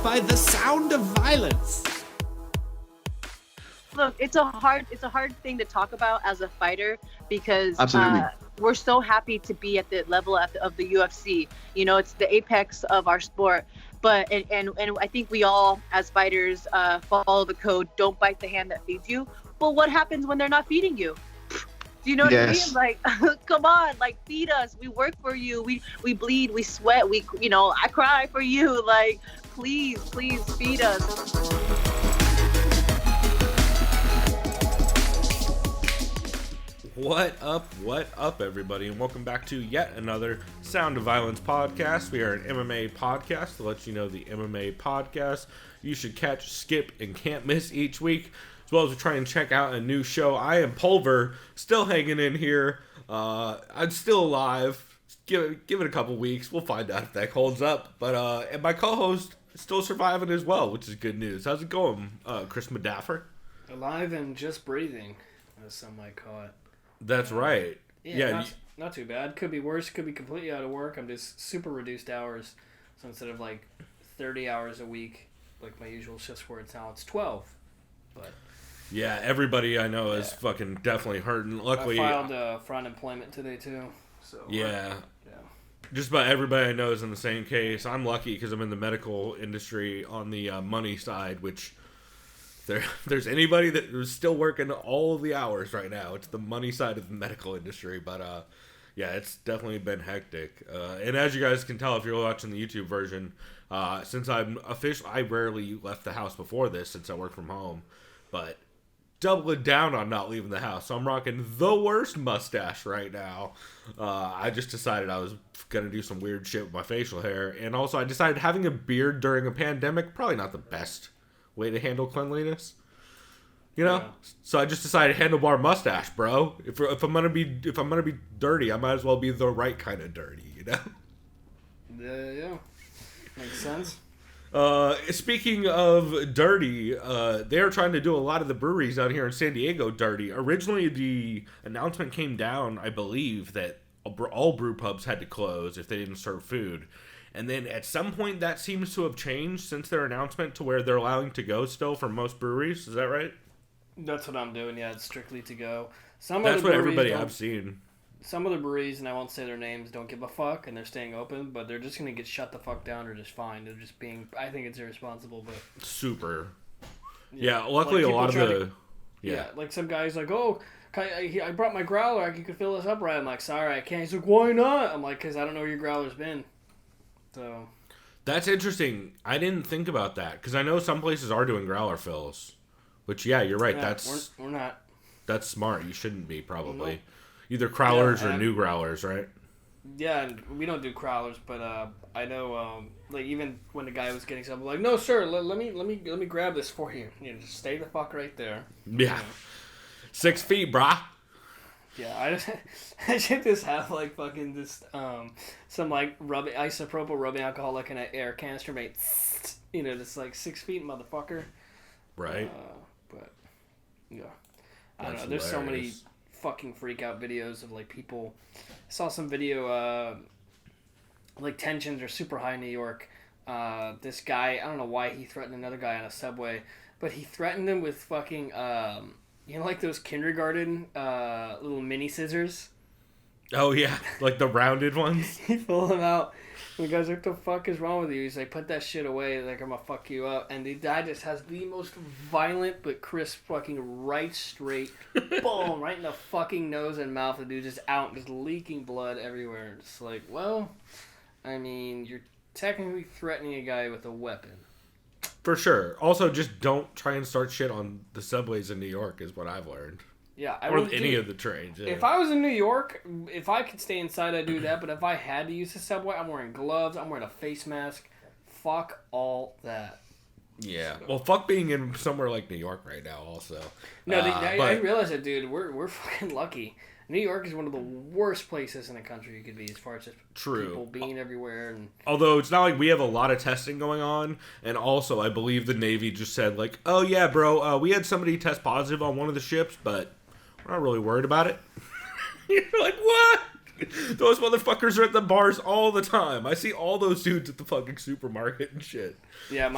by the sound of violence. Look, it's a hard thing to talk about as a fighter because we're so happy to be at the level of the UFC. You know, it's the apex of our sport. But and I think we all as fighters follow the code: don't bite the hand that feeds you. Well, what happens when they're not feeding you? Do you know what I mean? Like, come on, like, feed us. We work for you. We bleed. We sweat. I cry for you. Like, please feed us. What up, everybody, and welcome back to yet another Sound of Violence podcast. We are an MMA podcast to let you know the MMA podcast you should catch, skip, and can't miss each week, as well as we try and check out a new show. I am Pulver, still hanging in here. I'm still alive. Give it a couple weeks. We'll find out if that holds up. But and my co-host is still surviving as well, which is good news. How's it going, Chris Madaffer? Alive and just breathing, as some might call it. That's right. Yeah, not too bad. Could be worse. Could be completely out of work. I'm just super reduced hours. So instead of like 30 hours a week, like my usual shifts where it's now, it's 12. But yeah, everybody I know is fucking definitely hurting. Luckily, I filed for unemployment today too. So yeah. Just about everybody I know is in the same case. I'm lucky because I'm in the medical industry on the money side, which if there's anybody that is still working all of the hours right now, it's the money side of the medical industry. But yeah, it's definitely been hectic. And as you guys can tell if you're watching the YouTube version, since I rarely left the house before this since I work from home, but doubling down on not leaving the house. So I'm rocking the worst mustache right now. I just decided I was going to do some weird shit with my facial hair. And also I decided having a beard during a pandemic, probably not the best way to handle cleanliness, you know. So I just decided handlebar mustache, bro. If I'm gonna be dirty, I might as well be the right kind of dirty, you know. Yeah, makes sense. Speaking of dirty, they're trying to do a lot of the breweries out here in San Diego dirty. Originally, the announcement came down, I believe, that all brew pubs had to close if they didn't serve food. And then at some point that seems to have changed since their announcement to where they're allowing to go still for most breweries. Is that right? That's what I'm doing. Yeah, it's strictly to go. That's what everybody I've seen. Some of the breweries, and I won't say their names, don't give a fuck, and they're staying open, but they're just going to get shut the fuck down or just fined. They're just being, I think it's irresponsible, but... Super. Yeah, luckily like a lot of the... Yeah, like some guy's like, oh, I brought my growler, you could fill this up right. I'm like, sorry, I can't. He's like, why not? I'm like, because I don't know where your growler's been. So that's interesting. I didn't think about that because I know some places are doing growler fills, which you're right. Yeah, that's we're not. That's smart. You shouldn't be probably either growlers or new growlers, right? Yeah, and we don't do growlers, but I know like even when the guy was getting something, like, no sir, let me grab this for you. You know, just stay the fuck right there. Yeah, 6 feet, brah. Yeah, I should just have like fucking this some like isopropyl rubbing alcohol like in an air canister made, you know, just like 6 feet, motherfucker. Right. But yeah, I don't know. There's so many fucking freak out videos of like people. I saw some video like tensions are super high in New York. This guy, I don't know why he threatened another guy on a subway, but he threatened him with fucking you know, like those kindergarten little mini scissors? Oh, yeah. Like the rounded ones? He pulled them out. And the guy's like, what the fuck is wrong with you? He's like, put that shit away. Like, I'm gonna fuck you up. And the guy just has the most violent but crisp fucking right straight. Boom! Right in the fucking nose and mouth. The dude just out, just leaking blood everywhere. It's like, well, I mean, you're technically threatening a guy with a weapon. For sure. Also, just don't try and start shit on the subways in New York is what I've learned. Yeah, or any of the trains. Yeah. If I was in New York, if I could stay inside, I'd do that. But if I had to use the subway, I'm wearing gloves. I'm wearing a face mask. Fuck all that. Yeah. So. Well, fuck being in somewhere like New York right now also. No, I realize that, dude. We're fucking lucky. New York is one of the worst places in the country you could be as far as just people being everywhere. And although it's not like we have a lot of testing going on, and also I believe the Navy just said like, oh yeah, bro, we had somebody test positive on one of the ships, but we're not really worried about it. You're like, what? Those motherfuckers are at the bars all the time. I see all those dudes at the fucking supermarket and shit. Yeah,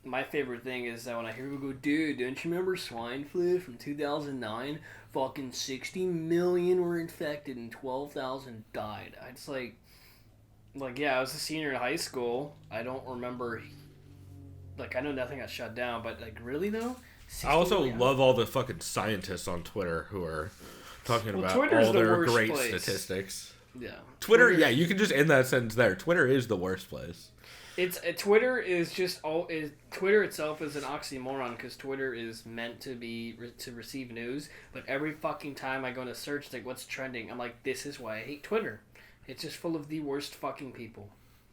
my favorite thing is that when I hear people go, dude, don't you remember swine flu from 2009? Fucking 60 million were infected and 12,000 died. It's like, yeah, I was a senior in high school. I don't remember, like, I know nothing got shut down, but, like, really, though? I also love all the fucking scientists on Twitter who are talking about Twitter's all the their worst great place. statistics. Yeah. Twitter, yeah, you can just end that sentence there. Twitter is the worst place. Twitter is just Twitter itself is an oxymoron because Twitter is meant to be to receive news, but every fucking time I go into search like what's trending, I'm like, this is why I hate Twitter. It's just full of the worst fucking people.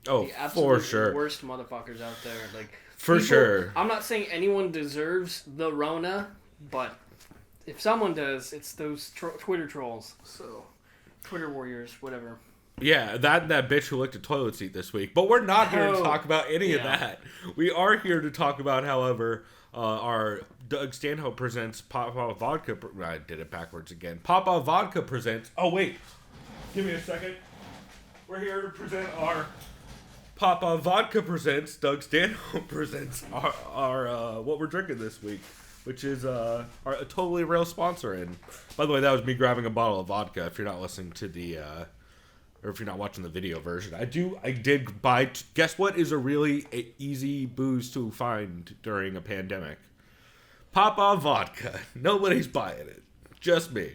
Oh, the absolute for sure. Worst motherfuckers out there. Like for people, sure. I'm not saying anyone deserves the Rona, but if someone does, it's those Twitter trolls. So, Twitter warriors, whatever. Yeah, that bitch who licked a toilet seat this week. But we're not here to talk about any of that. We are here to talk about, however, our Doug Stanhope presents Papa Vodka. I did it backwards again. Papa Vodka presents. Oh wait, give me a second. We're here to present our Papa Vodka presents. Doug Stanhope presents our what we're drinking this week, which is a totally real sponsor. And by the way, that was me grabbing a bottle of vodka. If you're not listening to the. Or if you're not watching the video version, I did buy. Guess what is a really easy booze to find during a pandemic? Papa vodka. Nobody's buying it, just me.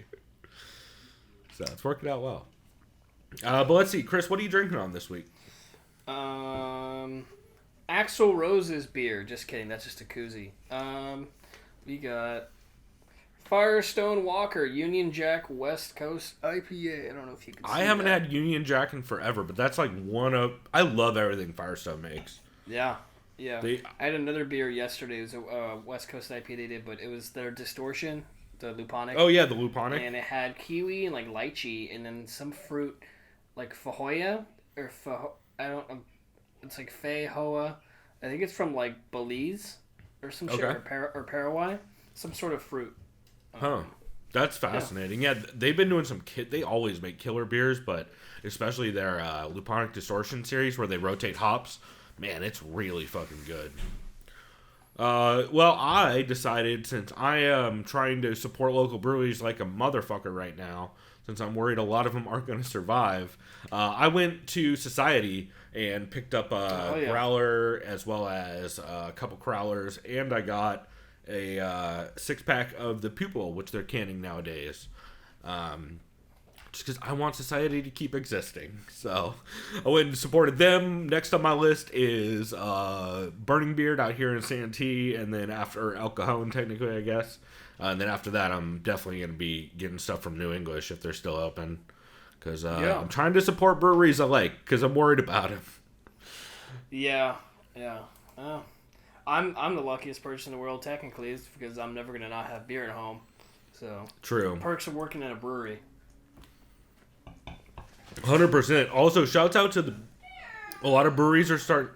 So it's working out well. But let's see, Chris, what are you drinking on this week? Axl Rose's beer. Just kidding, that's just a koozie. We got Firestone Walker Union Jack West Coast IPA. I don't know if you can see I haven't had Union Jack in forever, but that's like I love everything Firestone makes. Yeah. I had another beer yesterday. It was a West Coast IPA they did, but it was their Distortion, the Luponic. Oh yeah, the Luponic. And it had kiwi and like lychee and then some fruit like Fahoya or I don't know. It's like Fahoa. I think it's from like Belize or some shit or Paraguay. Some sort of fruit. Huh. That's fascinating. Yeah, they've been doing some they always make killer beers, but especially their Luponic Distortion series where they rotate hops. Man, it's really fucking good. Well, I decided, since I am trying to support local breweries like a motherfucker right now, since I'm worried a lot of them aren't going to survive, I went to Society and picked up a growler as well as a couple crowlers, and I got a 6-pack of the Pupil, which they're canning nowadays. Just because I want Society to keep existing. So I went and supported them. Next on my list is Burning Beard out here in Santee, and then after El Cajon, technically, I guess. And then after that, I'm definitely going to be getting stuff from New English if they're still open. Because I'm trying to support breweries I like, because I'm worried about them. Yeah. I'm the luckiest person in the world, technically, is because I'm never going to not have beer at home. So True. Perks of working in a brewery. 100%. Also, shouts out to a lot of breweries are starting.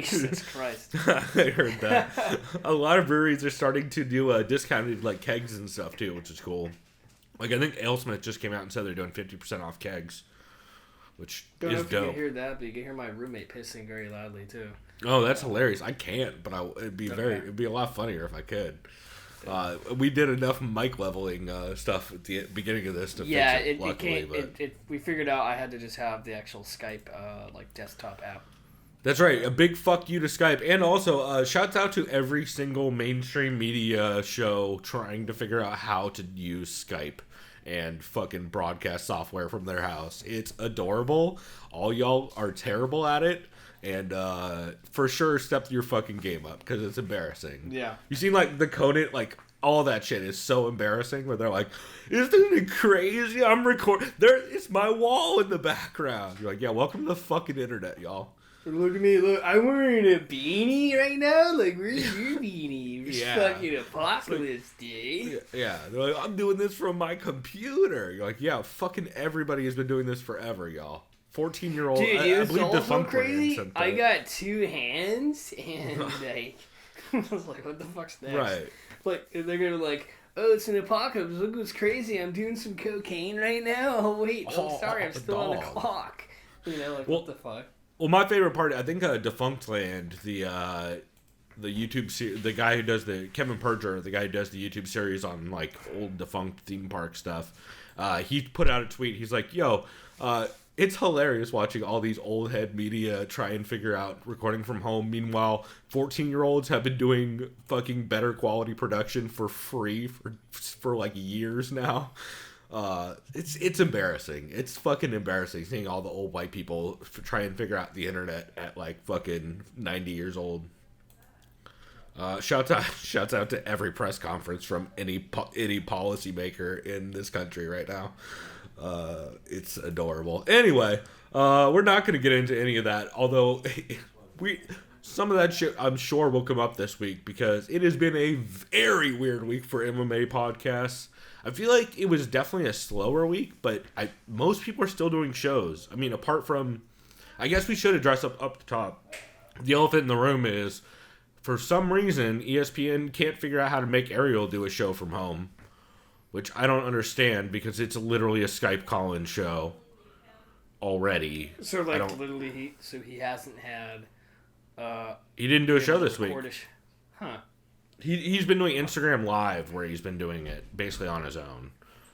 Jesus Christ! I heard that. A lot of breweries are starting to do discounted like kegs and stuff too, which is cool. Like I think AleSmith just came out and said they're doing 50% off kegs, which Don't is know if you dope. can hear that, but you can hear my roommate pissing very loudly too. Oh, that's hilarious! I can't, but it'd be a lot funnier if I could. We did enough mic leveling stuff at the beginning of this to fix it. Luckily, we figured out I had to just have the actual Skype like desktop app. That's right. A big fuck you to Skype, and also shouts out to every single mainstream media show trying to figure out how to use Skype and fucking broadcast software from their house. It's adorable. All y'all are terrible at it. And for sure, step your fucking game up because it's embarrassing. Yeah. You seen like the Conan, like all that shit is so embarrassing. Where they're like, "Isn't it crazy? I'm recording. It's my wall in the background." You're like, "Yeah, welcome to the fucking internet, y'all." Look at me! Look, I'm wearing a beanie right now. Like, where's your beanie? It's fucking apocalypse day. Yeah, they're like, "I'm doing this from my computer." You're like, "Yeah, fucking everybody has been doing this forever, y'all." 14-year-old. Dude, I believe defunct crazy. I got 2 hands and like, I was like, what the fuck's next? Right. Like they're gonna be like, oh, it's an apocalypse. Look what's crazy. I'm doing some cocaine right now. Oh, wait. Oh, sorry. I'm still on the clock. You know, like, what the fuck? Well, my favorite part, I think Defunct Land, the YouTube the guy who does Kevin Perger, the guy who does the YouTube series on, like, old defunct theme park stuff, he put out a tweet. He's like, yo, it's hilarious watching all these old head media try and figure out recording from home. Meanwhile, 14-year-olds have been doing fucking better quality production for free for like years now. It's embarrassing. It's fucking embarrassing seeing all the old white people try and figure out the internet at like fucking 90 years old. Shouts out to every press conference from any policymaker in this country right now. It's adorable. Anyway, we're not going to get into any of that, although some of that shit I'm sure will come up this week because it has been a very weird week for MMA podcasts. I feel like it was definitely a slower week, but most people are still doing shows. I mean, apart from, I guess we should address up the top. The elephant in the room is, for some reason, ESPN can't figure out how to make Ariel do a show from home, which I don't understand because it's literally a Skype call-in show already. So, like, literally, he hasn't had... he didn't do a show this week. Huh. He's been doing Instagram Live, where he's been doing it basically on his own.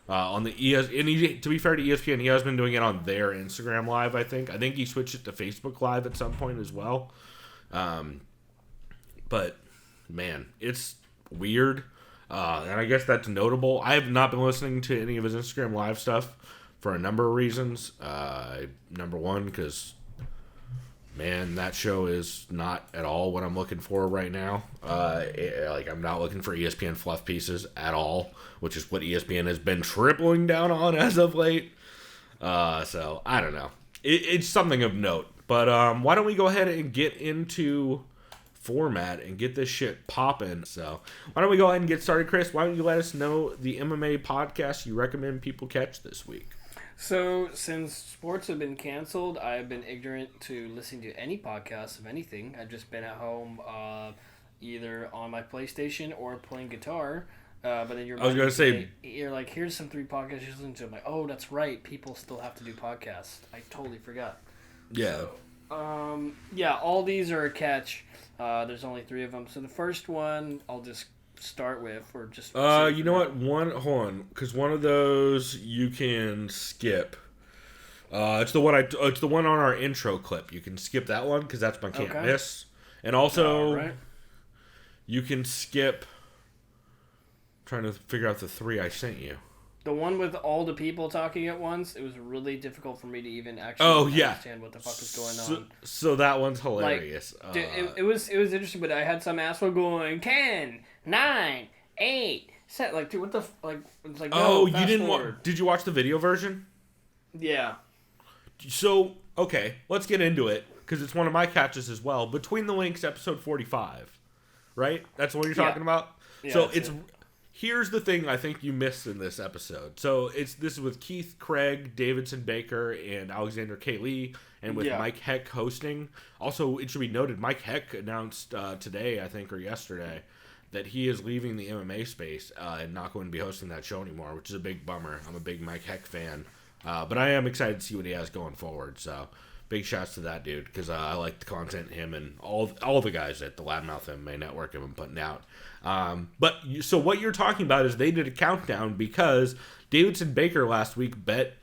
On the to be fair to ESPN, he has been doing it on their Instagram Live. I think he switched it to Facebook Live at some point as well. But man, it's weird, and I guess that's notable. I have not been listening to any of his Instagram Live stuff for a number of reasons. Number one, because man, that show is not at all what I'm looking for right now. I'm not looking for ESPN fluff pieces at all, which is what ESPN has been tripling down on as of late. So I don't know. It's something of note. But why don't we go ahead and get into format and get this shit popping? So why don't we go ahead and get started, Chris? Why don't you let us know the MMA podcast you recommend people catch this week? So, since sports have been canceled, I've been ignorant to listening to any podcasts of anything. I've just been at home, either on my PlayStation or playing guitar. But then you're like, here's some 3 podcasts you listen to. I'm like, oh, that's right. People still have to do podcasts. I totally forgot. Yeah. So, all these are a catch. There's only 3 of them. So the first one I'll just start with, or just you know what, hold on, because one of those you can skip. It's the one on our intro clip. You can skip that one because that's my can't miss. And also you can skip, I'm trying to figure out the 3 I sent you. The one with all the people talking at once, it was really difficult for me to even actually understand what the fuck is going on. So that one's hilarious. Like, it was interesting, but I had some asshole going 10, 9, 8, 7. Like, dude, what the it's like. No, you didn't did you watch the video version? Yeah. So okay, let's get into it because it's one of my catches as well. Between the Links, episode 45, right? That's what you're talking about. Yeah, so here's the thing I think you missed in this episode. So this is with Keith Craig, Davidson Baker, and Alexander K. Lee, and with Mike Heck hosting. Also, it should be noted, Mike Heck announced today, I think, or yesterday, that he is leaving the MMA space and not going to be hosting that show anymore, which is a big bummer. I'm a big Mike Heck fan. But I am excited to see what he has going forward. So big shouts to that dude, because I like the content him and all the guys at the Loudmouth MMA Network have been putting out. So what you're talking about is they did a countdown because Davidson Baker last week bet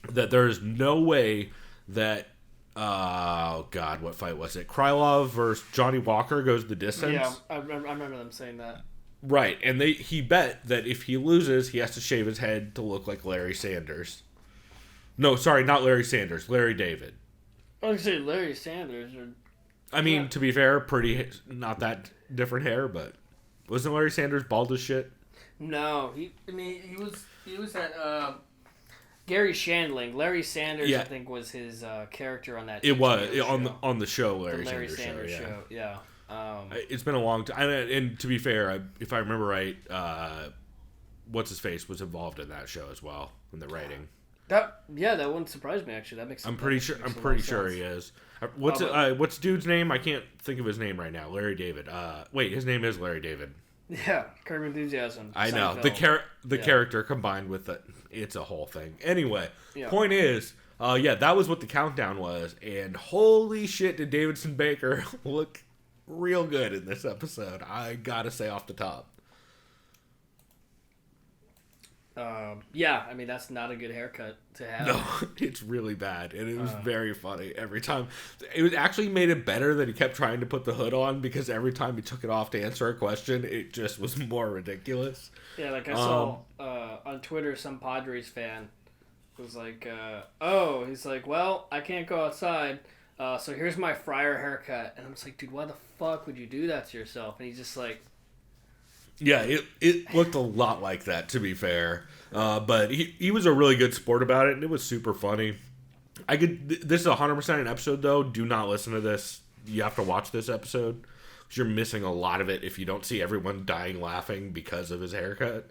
that there's no way that what fight was it? Krylov versus Johnny Walker goes the distance. Yeah, I remember them saying that. Right, and he bet that if he loses, he has to shave his head to look like Larry Sanders. No, sorry, not Larry Sanders, Larry David. I was going to say Larry Sanders. To be fair, not that different hair, but wasn't Larry Sanders bald as shit? No, he was at Gary Shandling. Larry Sanders, I think, was his character on that. It was on the show, Larry Sanders show. Yeah. It's been a long time, and to be fair, if I remember right, what's his face was involved in that show as well in the writing. That wouldn't surprise me actually. That makes. I'm pretty sure he is. What's dude's name? I can't think of his name right now. Larry David. Wait, his name is Larry David. Yeah, Curb Enthusiasm. I know the character combined with it, it's a whole thing. Anyway, point is, that was what the countdown was, and holy shit, did Davidson Baker look real good in this episode. I gotta say off the top. I mean, that's not a good haircut to have. No, it's really bad, and it was very funny every time. It actually made it better that he kept trying to put the hood on, because every time he took it off to answer a question, it just was more ridiculous. Yeah, like I saw on Twitter, some Padres fan was like, he's like, well, I can't go outside, so here's my Friar haircut. And I'm just like, dude, why the fuck would you do that to yourself? And he's just like... Yeah, it looked a lot like that, to be fair. But he was a really good sport about it, and it was super funny. This is 100% an episode, though. Do not listen to this. You have to watch this episode, because you're missing a lot of it if you don't see everyone dying laughing because of his haircut.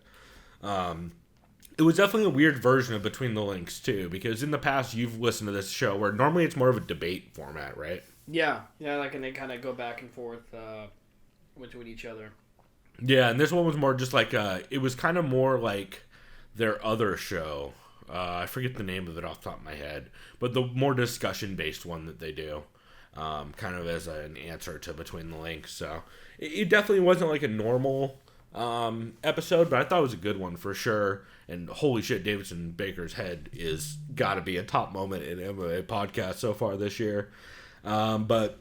It was definitely a weird version of Between the Links, too, because in the past, you've listened to this show where normally it's more of a debate format, right? Yeah, like, and they kind of go back and forth with each other. Yeah, and this one was more just like, it was kind of more like their other show. I forget the name of it off the top of my head, but the more discussion-based one that they do, kind of as an answer to Between the Links. So it definitely wasn't like a normal episode, but I thought it was a good one for sure. And holy shit, Davidson Baker's head is got to be a top moment in MMA podcast so far this year. But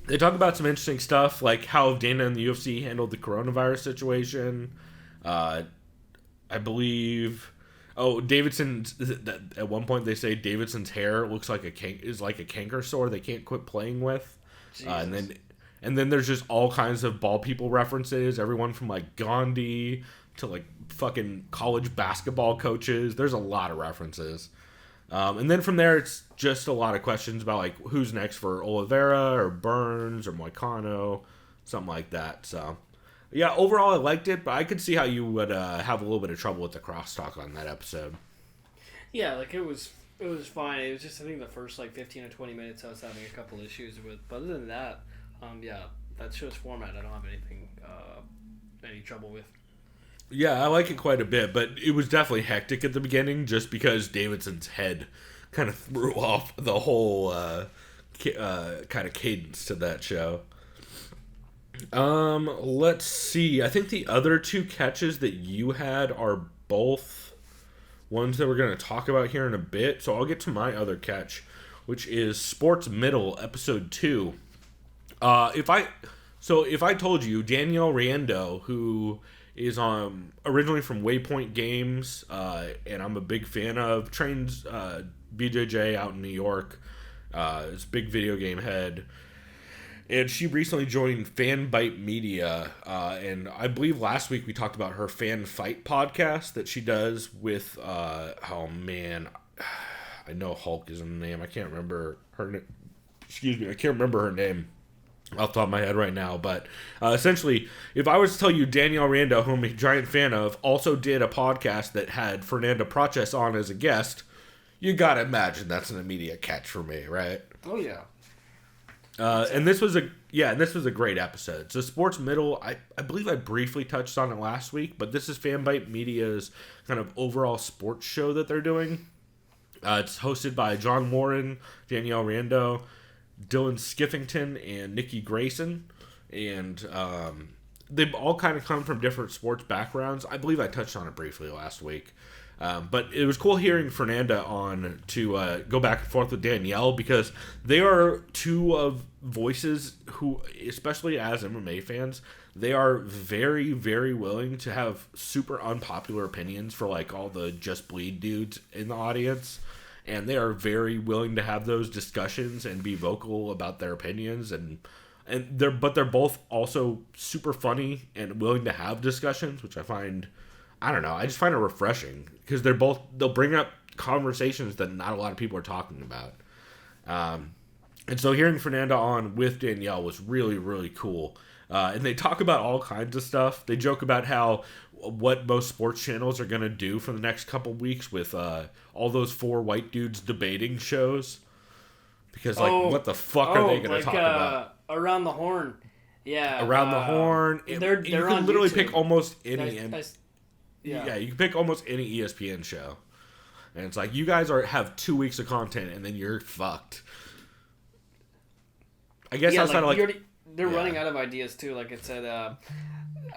they talk about some interesting stuff, like how Dana and the UFC handled the coronavirus situation. I believe... Davidson's... At one point they say Davidson's hair looks like is like a canker sore they can't quit playing with. And then there's just all kinds of ball people references. Everyone from like Gandhi to like fucking college basketball coaches. There's a lot of references. And then from there, it's just a lot of questions about, like, who's next for Oliveira or Burns or Moicano, something like that. So, yeah, overall, I liked it, but I could see how you would have a little bit of trouble with the crosstalk on that episode. Yeah, like, it was fine. It was just, I think, the first, like, 15 or 20 minutes I was having a couple issues with. But other than that, that show's format I don't have any trouble with. Yeah, I like it quite a bit, but it was definitely hectic at the beginning just because Davidson's head kind of threw off the whole kind of cadence to that show. Let's see. I think the other two catches that you had are both ones that we're going to talk about here in a bit, so I'll get to my other catch, which is Sports Middle, Episode 2. If I told you Danielle Riendeau, who is originally from Waypoint Games, and I'm a big fan of, trains BJJ out in New York, is a big video game head, and she recently joined Fan Bite Media, and I believe last week we talked about her Fan Fight podcast that she does with, I know Hulk is in the name, I can't remember her name off the top of my head right now, but essentially, if I was to tell you Danielle Riendeau, whom I'm a giant fan of, also did a podcast that had Fernanda Proches on as a guest, you gotta imagine that's an immediate catch for me, right? Oh yeah. And this was a great episode. So Sports Middle, I believe I briefly touched on it last week, but this is Fanbite Media's kind of overall sports show that they're doing. It's hosted by John Warren, Danielle Riendeau, Dylan Skiffington, and Nikki Grayson, and they've all kind of come from different sports backgrounds. I believe I touched on it briefly last week, but it was cool hearing Fernanda on to go back and forth with Danielle, because they are two of voices who, especially as MMA fans, they are very, very willing to have super unpopular opinions for like all the Just Bleed dudes in the audience. And they are very willing to have those discussions and be vocal about their opinions, they're both also super funny and willing to have discussions, which I just find it refreshing, because they'll bring up conversations that not a lot of people are talking about. And so hearing Fernanda on with Danielle was really, really cool. And they talk about all kinds of stuff. They joke about what most sports channels are going to do for the next couple weeks with all those 4 white dudes debating shows. Because, what the fuck are they going to talk about? Around the Horn. Yeah. Around the Horn. You can literally YouTube. pick almost any. Yeah, you can pick almost any ESPN show, and it's like you guys have 2 weeks of content, and then you're fucked. I guess outside of they're running out of ideas too. Like it said,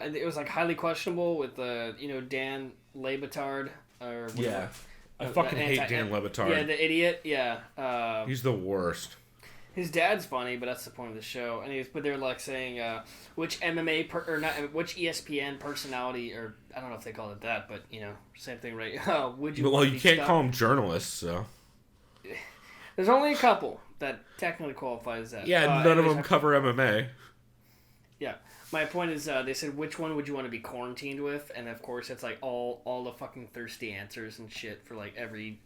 it was like highly questionable with Dan Le Batard or whatever. I fucking hate Dan Le Batard. Yeah, the idiot. Yeah, he's the worst. His dad's funny, but that's the point of the show. But they're like saying which MMA which ESPN personality, or I don't know if they call it that, but same thing, right? Would you? Well, you can't call them journalists, so. There's only a couple that technically qualify as that. Yeah, none of them cover MMA. Yeah, my point is, they said which one would you want to be quarantined with, and of course it's like all the fucking thirsty answers and shit for like every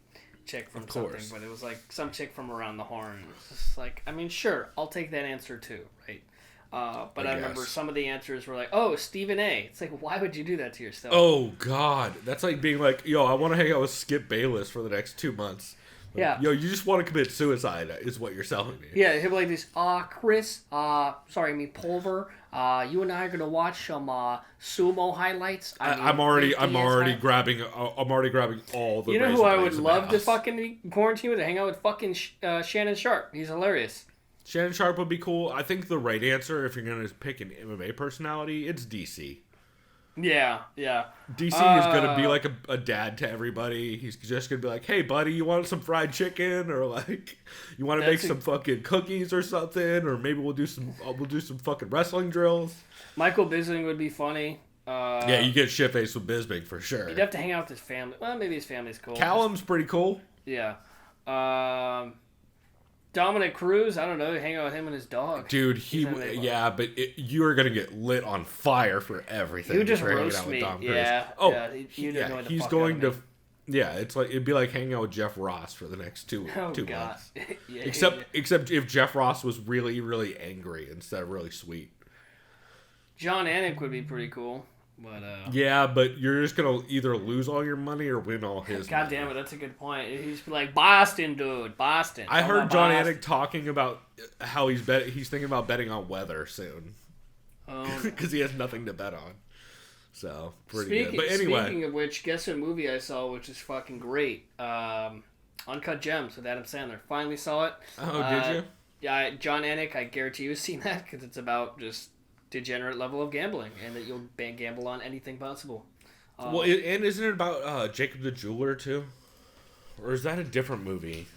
chick from something, but it was like some chick from around the Horn. It's just like, I mean, sure, I'll take that answer too, right? But I remember some of the answers were like, oh, Stephen A. It's like, why would you do that to yourself? Oh, God. That's like being like, yo, I want to hang out with Skip Bayless for the next 2 months. Like, yeah. Yo, you just want to commit suicide is what you're selling me. Yeah, he'll be like this, Chris, Pulver, you and I are going to watch some sumo highlights. I'm already grabbing all the. You know who I would love to fucking be quarantined with? To hang out with fucking Shannon Sharp. He's hilarious. Shannon Sharp would be cool. I think the right answer, if you're going to pick an MMA personality, it's DC. Yeah. DC is going to be like a dad to everybody. He's just going to be like, hey, buddy, you want some fried chicken? Or like, you want to make some fucking cookies or something? Or maybe we'll do some fucking wrestling drills. Michael Bisping would be funny. Yeah, you get shit-faced with Bisping for sure. You'd have to hang out with his family. Well, maybe his family's cool. Callum's pretty cool. Yeah. Dominic Cruz, I don't know, hang out with him and his dog. Dude, but you're gonna get lit on fire for everything. He would just roast me. He's going to. Yeah, it's like it'd be like hanging out with Jeff Ross for the next two months. Except if Jeff Ross was really, really angry instead of really sweet. John Anik would be pretty cool. But yeah, but you're just gonna either lose all your money or win all his. God damn it, that's a good point. He's like Boston, dude, Boston. I heard John Anik talking about how he's thinking about betting on weather soon, because he has nothing to bet on. So pretty good. But anyway, speaking of which, guess what movie I saw, which is fucking great. Uncut Gems with Adam Sandler. Finally saw it. Oh, did you? Yeah, John Anik. I guarantee you've seen that because it's about just degenerate level of gambling, and that you'll gamble on anything possible. And isn't it about Jacob the Jeweler too, or is that a different movie?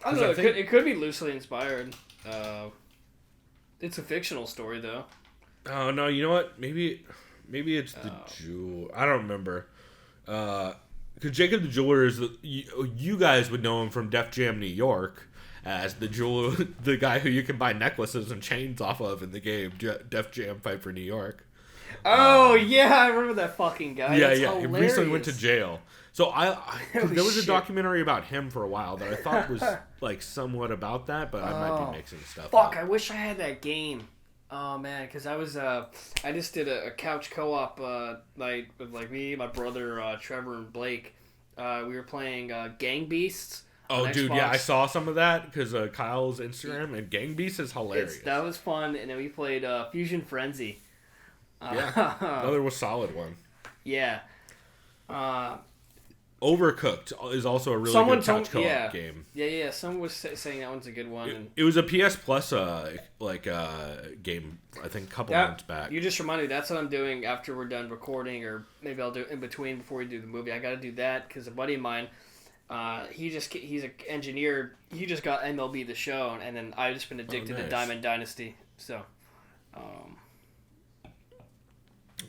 I don't know. It could be loosely inspired. It's a fictional story though. Oh no! You know what? Maybe it's the Jeweler. I don't remember. Because Jacob the Jeweler is you guys would know him from Def Jam New York as the jeweler, the guy who you can buy necklaces and chains off of in the game Def Jam Fight for New York. Oh yeah, I remember that fucking guy. Yeah, yeah. He recently went to jail. So there was a documentary about him for a while that I thought was like somewhat about that, but I might be mixing stuff up. I wish I had that game. Oh man, because I just did a couch co-op night with like me, my brother Trevor, and Blake. We were playing Gang Beasts. Oh, dude, yeah, I saw some of that because Kyle's Instagram, and Gang Beasts is hilarious. That was fun, and then we played Fusion Frenzy. Yeah, another was solid one. Yeah. Overcooked is also a really good couch co-op game. Yeah. Someone was saying that one's a good one. It was a PS Plus game, I think, a couple months back. You just reminded me. That's what I'm doing after we're done recording, or maybe I'll do it in between before we do the movie. I got to do that because a buddy of mine, he's an engineer. He just got MLB The Show, and then I've just been addicted to Diamond Dynasty. So,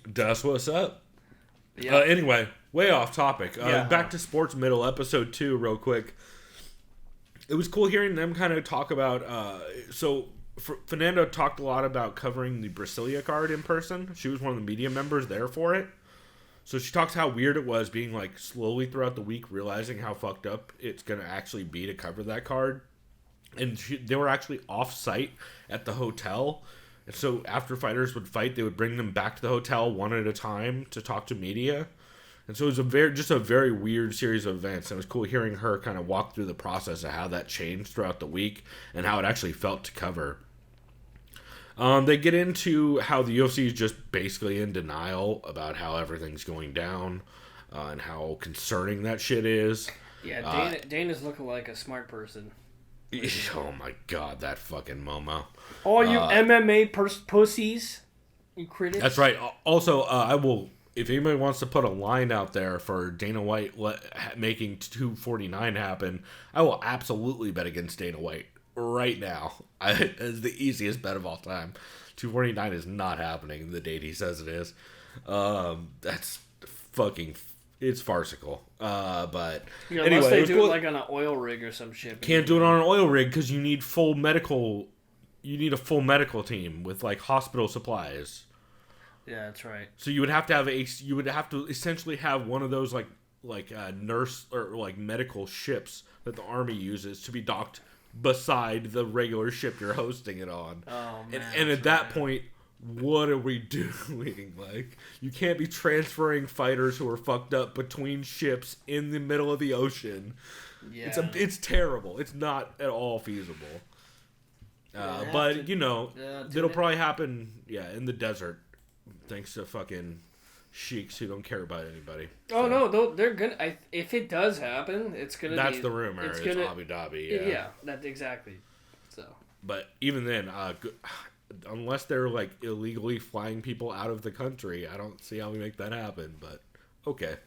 that's what's up. Yeah. Anyway, way off topic. Back to Sports Middle, episode 2, real quick. It was cool hearing them kind of talk about. Fernando talked a lot about covering the Brasilia card in person. She was one of the media members there for it. So she talks how weird it was being like slowly throughout the week realizing how fucked up it's going to actually be to cover that card. And they were actually off-site at the hotel. And so after fighters would fight, they would bring them back to the hotel one at a time to talk to media. And so it was a very weird series of events. And it was cool hearing her kind of walk through the process of how that changed throughout the week and how it actually felt to cover. They get into how the UFC is just basically in denial about how everything's going down and how concerning that shit is. Yeah, Dana's looking like a smart person. Oh my god, that fucking Momo. All you MMA pussies, you critics. That's right. Also, I will, if anybody wants to put a line out there for Dana White making 249 happen, I will absolutely bet against Dana White right now. It's the easiest bet of all time. 249 is not happening the date he says it is. That's fucking... It's farcical. But yeah, anyway, unless they do it like on an oil rig or some shit. Can't do it on an oil rig because you need full medical... You need a full medical team with like hospital supplies. Yeah, that's right. So you would have to essentially have one of those like nurse or like medical ships that the army uses to be docked beside the regular ship you're hosting it on. Oh man. And at that point, what are we doing? Like, you can't be transferring fighters who are fucked up between ships in the middle of the ocean. Yeah. It's terrible. It's not at all feasible. But you know, it'll probably happen. Yeah, in the desert, thanks to fucking sheiks who don't care about anybody. Oh no, they're gonna. If it does happen, it's gonna. That's the rumor. It's Abu Dhabi. Yeah, that's exactly. So. But even then, unless they're like illegally flying people out of the country, I don't see how we make that happen. But okay.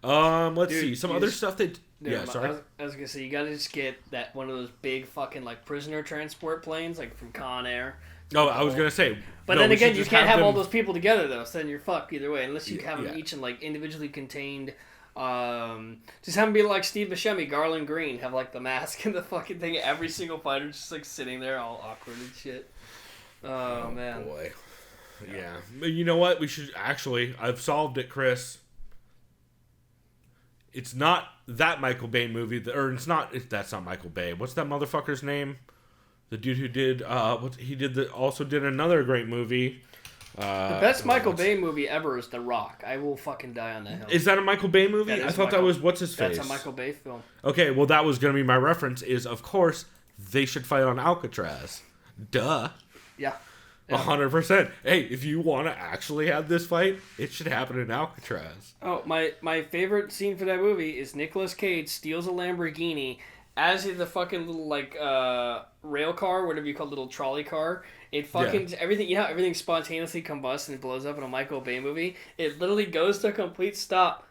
Let's see some other stuff that. Yeah, sorry. I was gonna say you gotta just get that one of those big fucking like prisoner transport planes like from Con Air. Oh, I was gonna say. But then again, you can't have all those people together though, so then you're fucked either way. Unless you have them each in like individually contained. Just have them be like Steve Buscemi, Garland Green, have like the mask and the fucking thing. Every single fighter just like sitting there all awkward and shit. Oh man. Boy. Yeah. But you know what? We should actually. I've solved it, Chris. It's not that Michael Bay movie, that's not Michael Bay. What's that motherfucker's name? The dude who did, also did another great movie. The best Michael Bay movie ever is The Rock. I will fucking die on that hill. Is that a Michael Bay movie? I thought that was what's his face. That's a Michael Bay film. Okay, well that was going to be my reference. Is of course they should fight on Alcatraz. Duh. Yeah. 100%. Hey, if you want to actually have this fight, it should happen in Alcatraz. Oh, my favorite scene for that movie is Nicolas Cage steals a Lamborghini as the fucking little like rail car, whatever you call it, little trolley car. It fucking everything. You know, everything spontaneously combusts and blows up in a Michael Bay movie. It literally goes to a complete stop,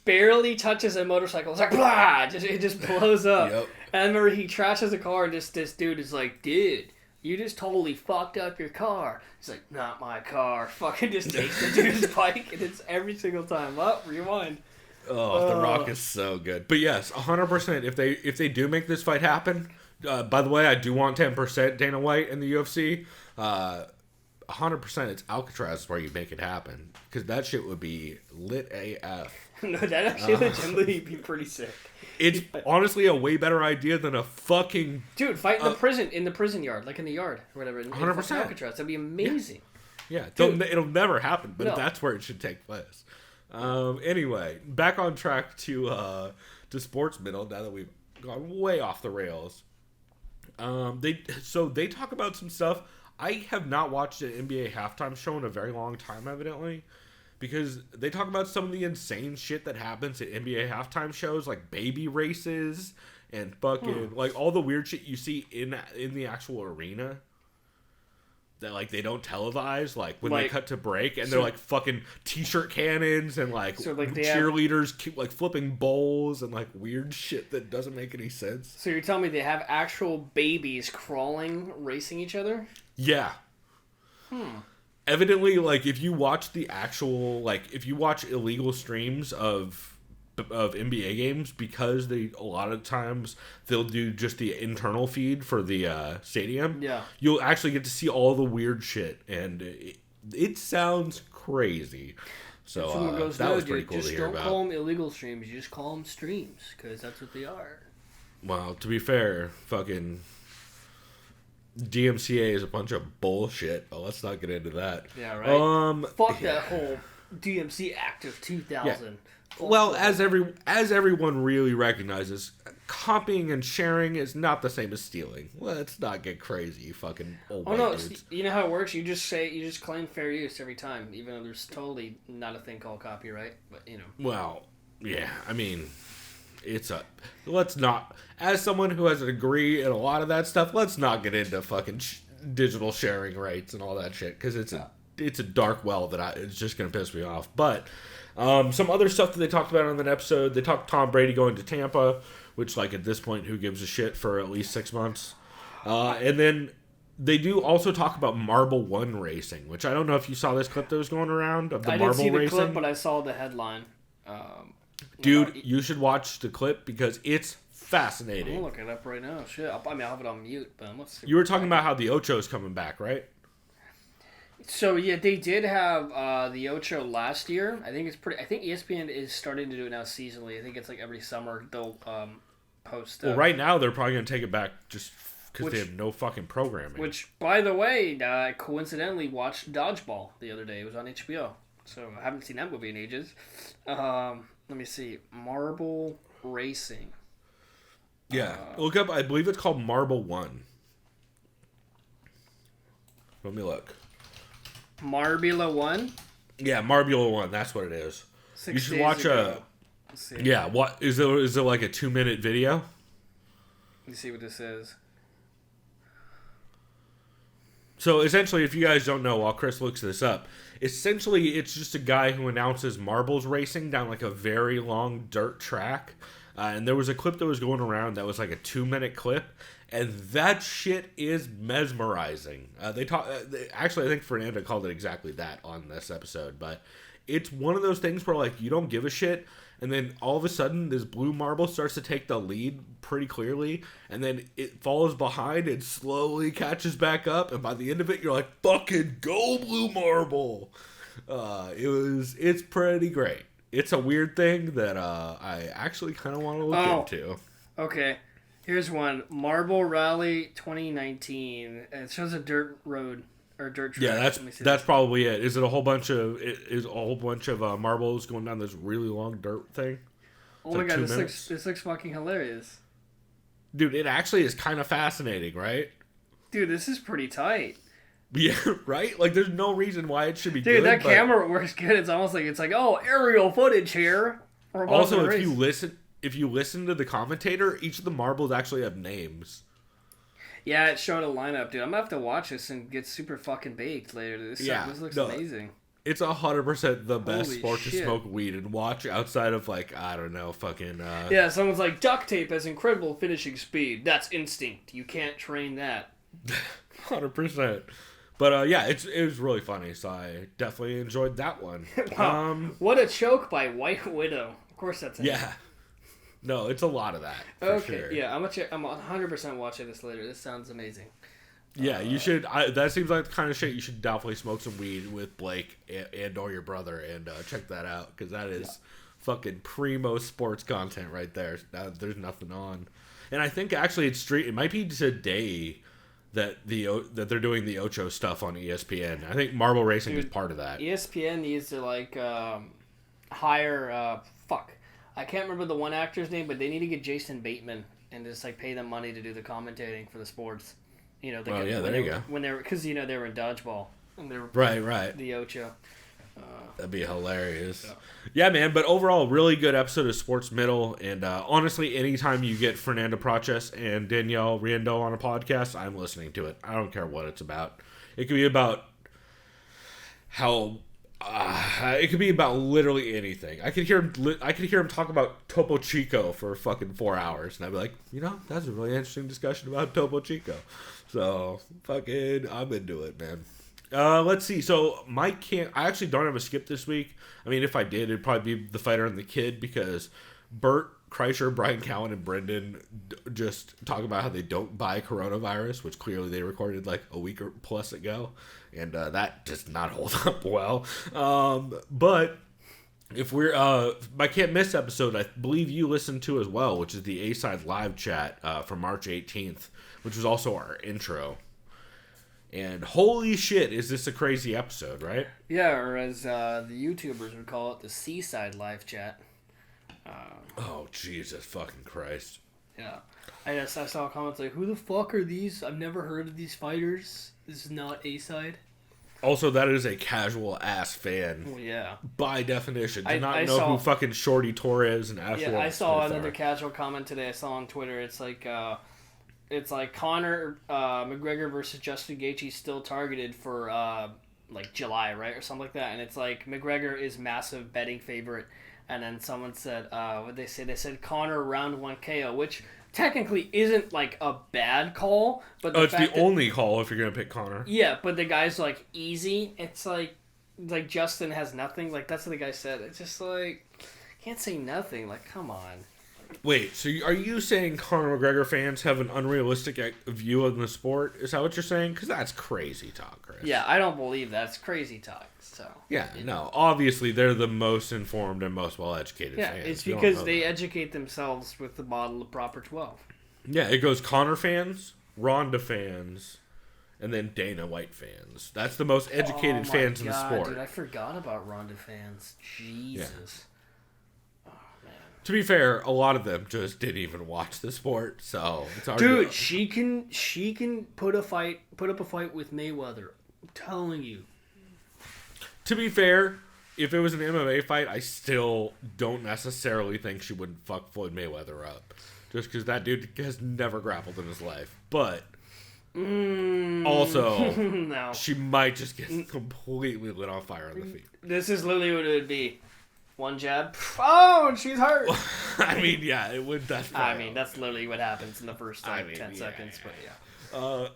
barely touches a motorcycle. It's like blah, it just blows up. Yep. And I remember he trashes a car, and this dude is like, dude. You just totally fucked up your car. He's like, not my car. Fucking just takes the dude's bike, and it's every single time. Oh, rewind. Oh, The Rock is so good. But yes, 100%. If they do make this fight happen, by the way, I do want 10% Dana White in the UFC. 100% it's Alcatraz where you make it happen. Because that shit would be lit AF. No, that actually legitimately be pretty sick. It's honestly a way better idea than a fucking... Dude, fight in the prison yard, like in the yard or whatever. 100%. Alcatraz, that'd be amazing. Yeah, it'll never happen, but that's where it should take place. Anyway, back on track to Sports Middle, now that we've gone way off the rails. They talk about some stuff. I have not watched an NBA halftime show in a very long time, evidently. Because they talk about some of the insane shit that happens at NBA halftime shows, like baby races and fucking like all the weird shit you see in the actual arena that like they don't televise, like when they cut to break and they're like fucking t-shirt cannons and like cheerleaders keep like flipping bowls and like weird shit that doesn't make any sense. So you're telling me they have actual babies crawling, racing each other? Yeah. Evidently, like, if you watch if you watch illegal streams of NBA games, because a lot of times they'll do just the internal feed for the stadium, you'll actually get to see all the weird shit, and it sounds crazy. So that was pretty cool to hear about. Just don't call them illegal streams, you just call them streams, because that's what they are. Well, to be fair, fucking... DMCA is a bunch of bullshit, but let's not get into that. Yeah, right. Fuck that whole DMC Act of 2000. Yeah. Well, as everyone really recognizes, copying and sharing is not the same as stealing. Let's not get crazy, you fucking old white dudes. You know how it works? You just claim fair use every time, even though there's totally not a thing called copyright. But Well, yeah. I mean, let's not. As someone who has a degree in a lot of that stuff, let's not get into fucking digital sharing rights and all that shit, because it's a dark well that it's just gonna piss me off. But some other stuff that they talked about on that episode, they talked Tom Brady going to Tampa, which, like, at this point, who gives a shit for at least 6 months? And then they do also talk about Marble One racing, which I don't know if you saw this clip that was going around of the Marble racing. I didn't see the clip, but I saw the headline. Dude, you should watch the clip because it's fascinating. I'm looking it up right now. Shit, I'll have it on mute, but let's see. You were talking about how the Ocho's coming back, right? So yeah, they did have the Ocho last year. I think ESPN is starting to do it now seasonally. I think it's like every summer they'll post. Well, right now they're probably gonna take it back just because they have no fucking programming. Which, by the way, I coincidentally watched Dodgeball the other day. It was on HBO, so I haven't seen that movie in ages. Let me see, Marble Racing. Yeah, look up. I believe it's called Marble One. Let me look. Marbula One? Yeah, Marbula One. That's what it is. You should watch a. Yeah, what is it? Is it like a 2-minute video? Let me see what this is. So essentially, if you guys don't know, while Chris looks this up, essentially it's just a guy who announces marbles racing down like a very long dirt track. And there was a clip that was going around that was like a 2-minute clip, and that shit is mesmerizing. Actually, I think Fernando called it exactly that on this episode, but it's one of those things where, like, you don't give a shit, and then all of a sudden this blue marble starts to take the lead pretty clearly, and then it falls behind and slowly catches back up, and by the end of it, you're like, fucking go blue marble! It's pretty great. It's a weird thing that I actually kind of want to look into. Okay. Here's one. Marble Rally 2019. It shows a dirt road or dirt track. Yeah, that's probably it. Is it a whole bunch of marbles going down this really long dirt thing? Oh my god, this looks fucking hilarious. Dude, it actually is kind of fascinating, right? Dude, this is pretty tight. Yeah, right? Like, there's no reason why it should be good. Dude, that camera works good. It's almost like, oh, aerial footage here. Also, if you listen to the commentator, each of the marbles actually have names. Yeah, it showed a lineup, dude. I'm gonna have to watch this and get super fucking baked later. This looks amazing. It's 100% the best sport to smoke weed and watch outside of, like, I don't know, fucking... Yeah, someone's like, duct tape has incredible finishing speed. That's instinct. You can't train that. 100%. But, yeah, it was really funny, so I definitely enjoyed that one. Wow. What a choke by White Widow. Of course that's it. Yeah. No, it's a lot of that, for sure. Yeah, I'm 100% watching this later. This sounds amazing. Yeah, you should. That seems like the kind of shit you should definitely smoke some weed with Blake and or your brother and check that out, because that is fucking primo sports content right there. There's nothing on. And I think actually it might be today that they're doing the Ocho stuff on ESPN. I think marble racing is part of that. ESPN needs to hire I can't remember the one actor's name, but they need to get Jason Bateman and just pay them money to do the commentating for the sports. There you go. Because they were in Dodgeball and they were right the Ocho. That'd be hilarious. Yeah, man. But overall, really good episode of Sports Middle. And honestly, anytime you get Fernando Proches and Danielle Riendeau on a podcast, I'm listening to it. I don't care what it's about. It could be about how. It could be about literally anything. I could hear him talk about Topo Chico for fucking 4 hours, and I'd be like, that's a really interesting discussion about Topo Chico. So fucking, I'm into it, man. Let's see. So Mike I actually don't have a skip this week. I mean, if I did, it'd probably be the fighter and the kid, because Bert Kreischer, Brian Cowan, and Brendan just talk about how they don't buy coronavirus, which clearly they recorded like a week or plus ago, and that does not hold up well. But if we're my Can't Miss episode, I believe you listened to as well, which is the A-Side live chat from March 18th, which was also our intro. And holy shit, is this a crazy episode, right? Yeah, or as the YouTubers would call it, the Seaside live chat. Oh, Jesus fucking Christ. Yeah. I saw comments like, who the fuck are these? I've never heard of these fighters. This is not A-side. Also, that is a casual ass fan. Well, yeah. By definition. Do not know who fucking Shorty Torres and Ashley. Yeah, I saw another casual comment today I saw on Twitter. It's like Conor McGregor versus Justin Gaethje still targeted for like July, right? Or something like that. And it's like McGregor is massive betting favorite. And then someone said, what they say? They said Conor round 1 KO, which technically isn't like a bad call, but it's the only call if you're gonna pick Conor. Yeah, but the guy's like easy. It's like Justin has nothing. Like that's what the guy said. It's just like can't say nothing. Like come on. Wait, so are you saying Conor McGregor fans have an unrealistic view of the sport? Is that what you're saying? Because that's crazy talk, Chris. Yeah, I don't believe that. It's crazy talk. So yeah, no. Obviously, they're the most informed and most well-educated fans. Yeah, it's because they educate themselves with the bottle of Proper 12. Yeah, it goes Conor fans, Ronda fans, and then Dana White fans. That's the most educated fans in the sport. Dude, I forgot about Ronda fans. Jesus. Yeah. To be fair, a lot of them just didn't even watch the sport, so it's hard. Dude, she can put up a fight with Mayweather. I'm telling you. To be fair, if it was an MMA fight, I still don't necessarily think she would fuck Floyd Mayweather up, just because that dude has never grappled in his life. But also, no. She might just get completely lit on fire on the feet. This is literally what it would be. One jab. Oh, and she's hurt. I mean, yeah, it would. That's literally what happens in the first 10 seconds. But yeah.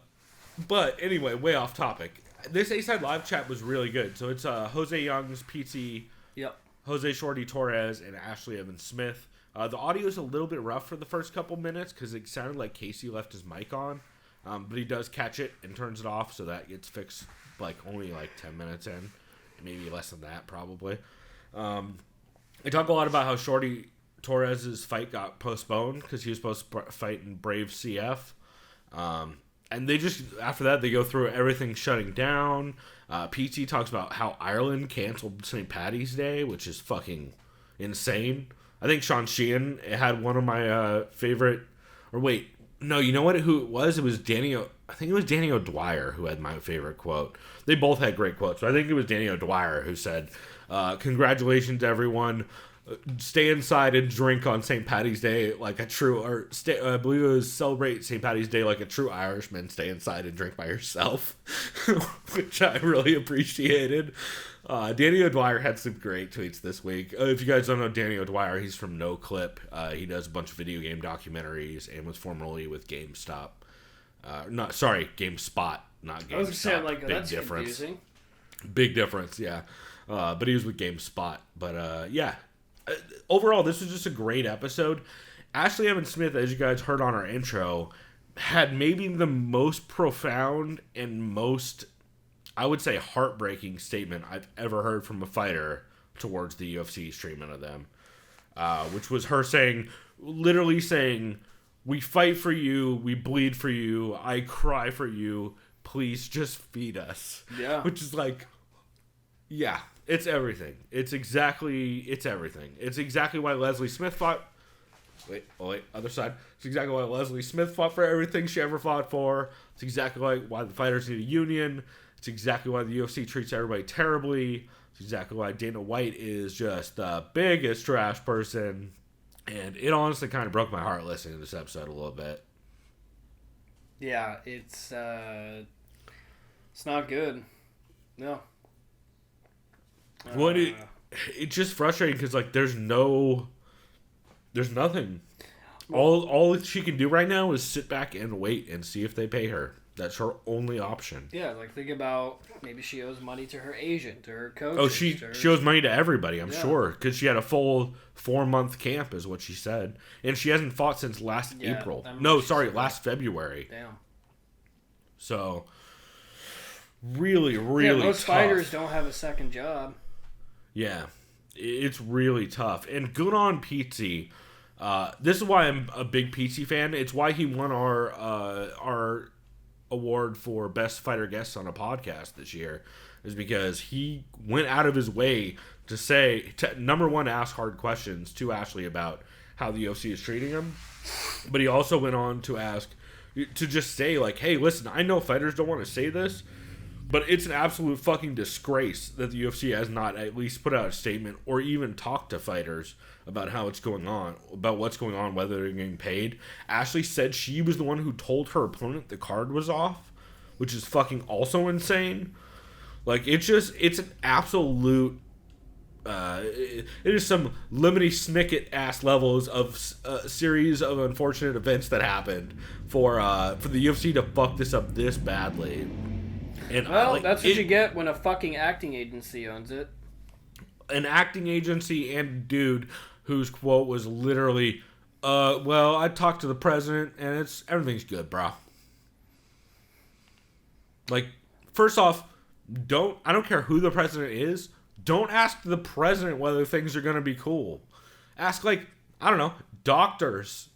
But anyway, way off topic. This A-Side live chat was really good. So it's Jose Young's PT, Jose Shorty Torres, and Ashley Evans Smith. The audio is a little bit rough for the first couple minutes because it sounded like Casey left his mic on. But he does catch it and turns it off, so that gets fixed only 10 minutes in. Maybe less than that, probably. They talk a lot about how Shorty Torres' fight got postponed because he was supposed to fight in Brave CF. And they just, after that, they go through everything shutting down. PT talks about how Ireland canceled St. Paddy's Day, which is fucking insane. I think Sean Sheehan had one of my favorite, or wait, no, you know what? Who it was? It was I think it was Danny O'Dwyer who had my favorite quote. They both had great quotes, but I think it was Danny O'Dwyer who said, congratulations, everyone. Stay inside and drink on St. Paddy's Day like a true, I believe it was celebrate St. Paddy's Day like a true Irishman. Stay inside and drink by yourself, which I really appreciated. Danny O'Dwyer had some great tweets this week. If you guys don't know Danny O'Dwyer, he's from No Clip. He does a bunch of video game documentaries and was formerly with GameStop. GameSpot, not GameStop. I was saying, big that's difference. Confusing. Big difference, yeah. But he was with GameSpot. But yeah. Overall, this was just a great episode. Ashley Evans Smith, as you guys heard on our intro, had maybe the most profound and most, I would say, heartbreaking statement I've ever heard from a fighter towards the UFC's treatment of them. Which was her literally saying, we fight for you, we bleed for you, I cry for you, please just feed us. Yeah. Which is yeah. It's everything. It's everything. It's exactly why Leslie Smith fought. Other side. It's exactly why Leslie Smith fought for everything she ever fought for. It's exactly why the fighters need a union. It's exactly why the UFC treats everybody terribly. It's exactly why Dana White is just the biggest trash person. And it honestly kind of broke my heart listening to this episode a little bit. Yeah, it's not good. No. Well, it's just frustrating because there's nothing. All she can do right now is sit back and wait and see if they pay her. That's her only option. Yeah, think about maybe she owes money to her agent, to her coach. Oh, she owes money to everybody, I'm sure, because she had a full 4-month camp, is what she said, and she hasn't fought since last April. No, sorry, last February. Damn. So, really most tough. fighters don't have a second job. Yeah, it's really tough. And good on Pete. This is why I'm a big Pete fan. It's why he won our award for Best Fighter Guest on a Podcast this year, is because he went out of his way to number one, ask hard questions to Ashley about how the UFC is treating him. But he also went on to ask, to just say, like, hey, listen, I know fighters don't want to say this, but it's an absolute fucking disgrace that the UFC has not at least put out a statement or even talked to fighters about how it's going on, about what's going on, whether they're getting paid. Ashley said she was the one who told her opponent the card was off, which is fucking also insane. Like, it's an absolute... it is some Lemony Snicket ass levels of a series of unfortunate events that happened for the UFC to fuck this up this badly. And that's what you get when a fucking acting agency owns it. An acting agency and dude whose quote was literally, well, I talked to the president and everything's good, bro. Like, first off, I don't care who the president is. Don't ask the president whether things are going to be cool. Ask, like, I don't know, doctors.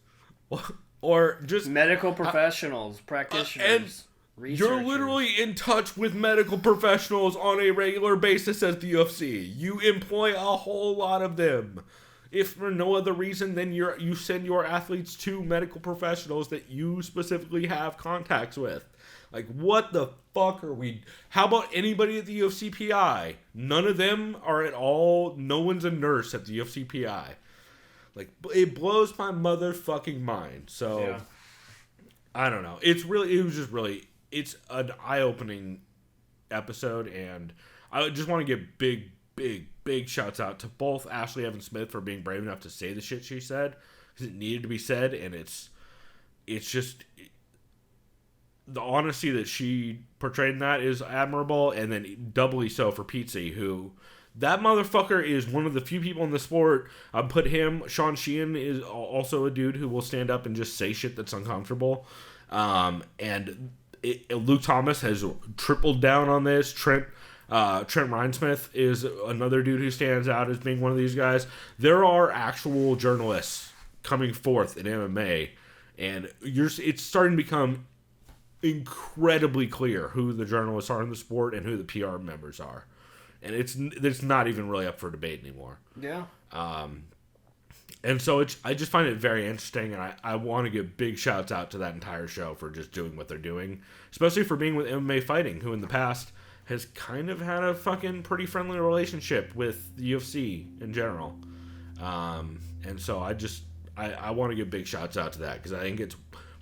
Or just... medical professionals, practitioners, researchers. You're literally in touch with medical professionals on a regular basis at the UFC. You employ a whole lot of them. If for no other reason, then you send your athletes to medical professionals that you specifically have contacts with. Like, what the fuck are we... How about anybody at the UFC PI? None of them are at all... No one's a nurse at the UFC PI. Like, it blows my motherfucking mind. So, yeah. I don't know. It's an eye-opening episode, and I just want to give big shouts out to both Ashley Evans Smith for being brave enough to say the shit she said, because it needed to be said, and it's just... The honesty that she portrayed in that is admirable, and then doubly so for Pizzi, who... That motherfucker is one of the few people in the sport. Put him... Sean Sheehan is also a dude who will stand up and just say shit that's uncomfortable. Luke Thomas has tripled down on this. Trent Reinsmith is another dude who stands out as being one of these guys. There are actual journalists coming forth in MMA, and it's starting to become incredibly clear who the journalists are in the sport and who the PR members are, and it's not even really up for debate anymore. Yeah. And so I just find it very interesting, and I want to give big shouts out to that entire show for just doing what they're doing, especially for being with MMA Fighting, who in the past has kind of had a fucking pretty friendly relationship with the UFC in general. And so I want to give big shouts out to that, because I think it's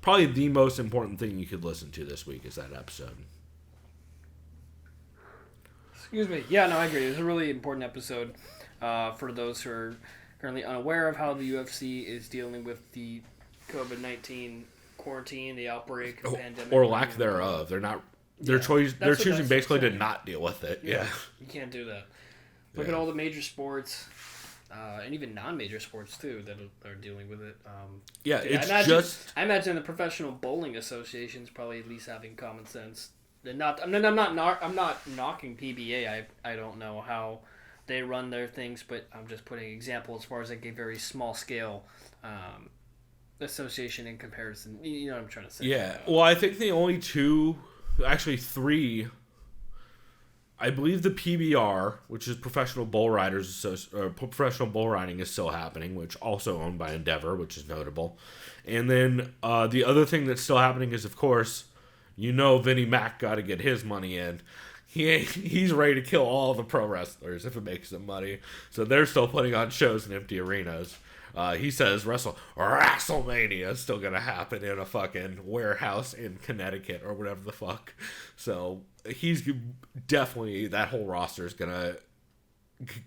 probably the most important thing you could listen to this week is that episode. Excuse me. Yeah, no, I agree. It was a really important episode for those who are currently unaware of how the UFC is dealing with the COVID-19 quarantine, the outbreak, the pandemic, or lack thereof. They're not. They're choosing basically to not deal with it. Yeah. You can't do that. Look at all the major sports. And even non-major sports too that are dealing with it. I imagine the Professional Bowling Association is probably at least having common sense. I'm not knocking PBA. I don't know how they run their things, but I'm just putting an example as far as like a very small scale association in comparison. You know what I'm trying to say? Yeah. Well, I think the only three. I believe the PBR, which is Professional Bull Professional Bull Riding, is still happening, which also owned by Endeavor, which is notable. And then the other thing that's still happening is, of course, Vinnie Mac got to get his money in. He's ready to kill all the pro wrestlers if it makes them money. So they're still putting on shows in empty arenas. He says WrestleMania is still going to happen in a fucking warehouse in Connecticut or whatever the fuck. So he's definitely, that whole roster is gonna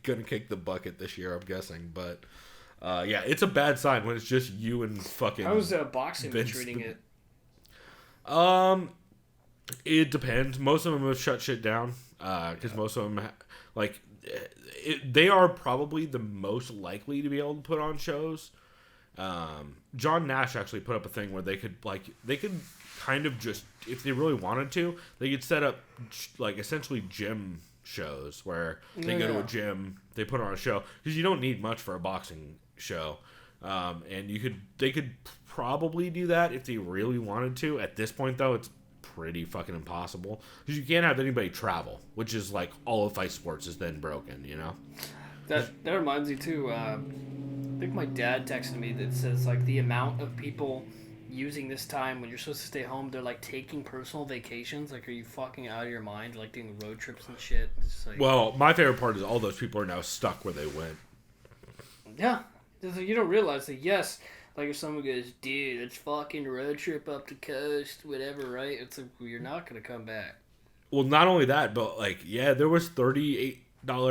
kick the bucket this year, I'm guessing. But yeah, it's a bad sign when it's just you and fucking... How's boxing treating it? It depends. Most of them have shut shit down because most of them they are probably the most likely to be able to put on shows. John Nash actually put up a thing where they could kind of just, if they really wanted to, they could set up like essentially gym shows where they go to a gym, they put on a show, because you don't need much for a boxing show. And they could probably do that if they really wanted to. At this point though, it's pretty fucking impossible, because you can't have anybody travel, which is like all of fight sports is then broken, That reminds me too, think my dad texted me that says like the amount of people using this time when you're supposed to stay home, they're like taking personal vacations. Like, are you fucking out of your mind? Like doing road trips and shit. It's like, well, my favorite part is all those people are now stuck where they went. Yeah, you don't realize that. Yes, like if someone goes, dude, it's fucking road trip up the coast, whatever, right? It's like, well, you're not gonna come back. Well, not only that, but like, yeah, there was $38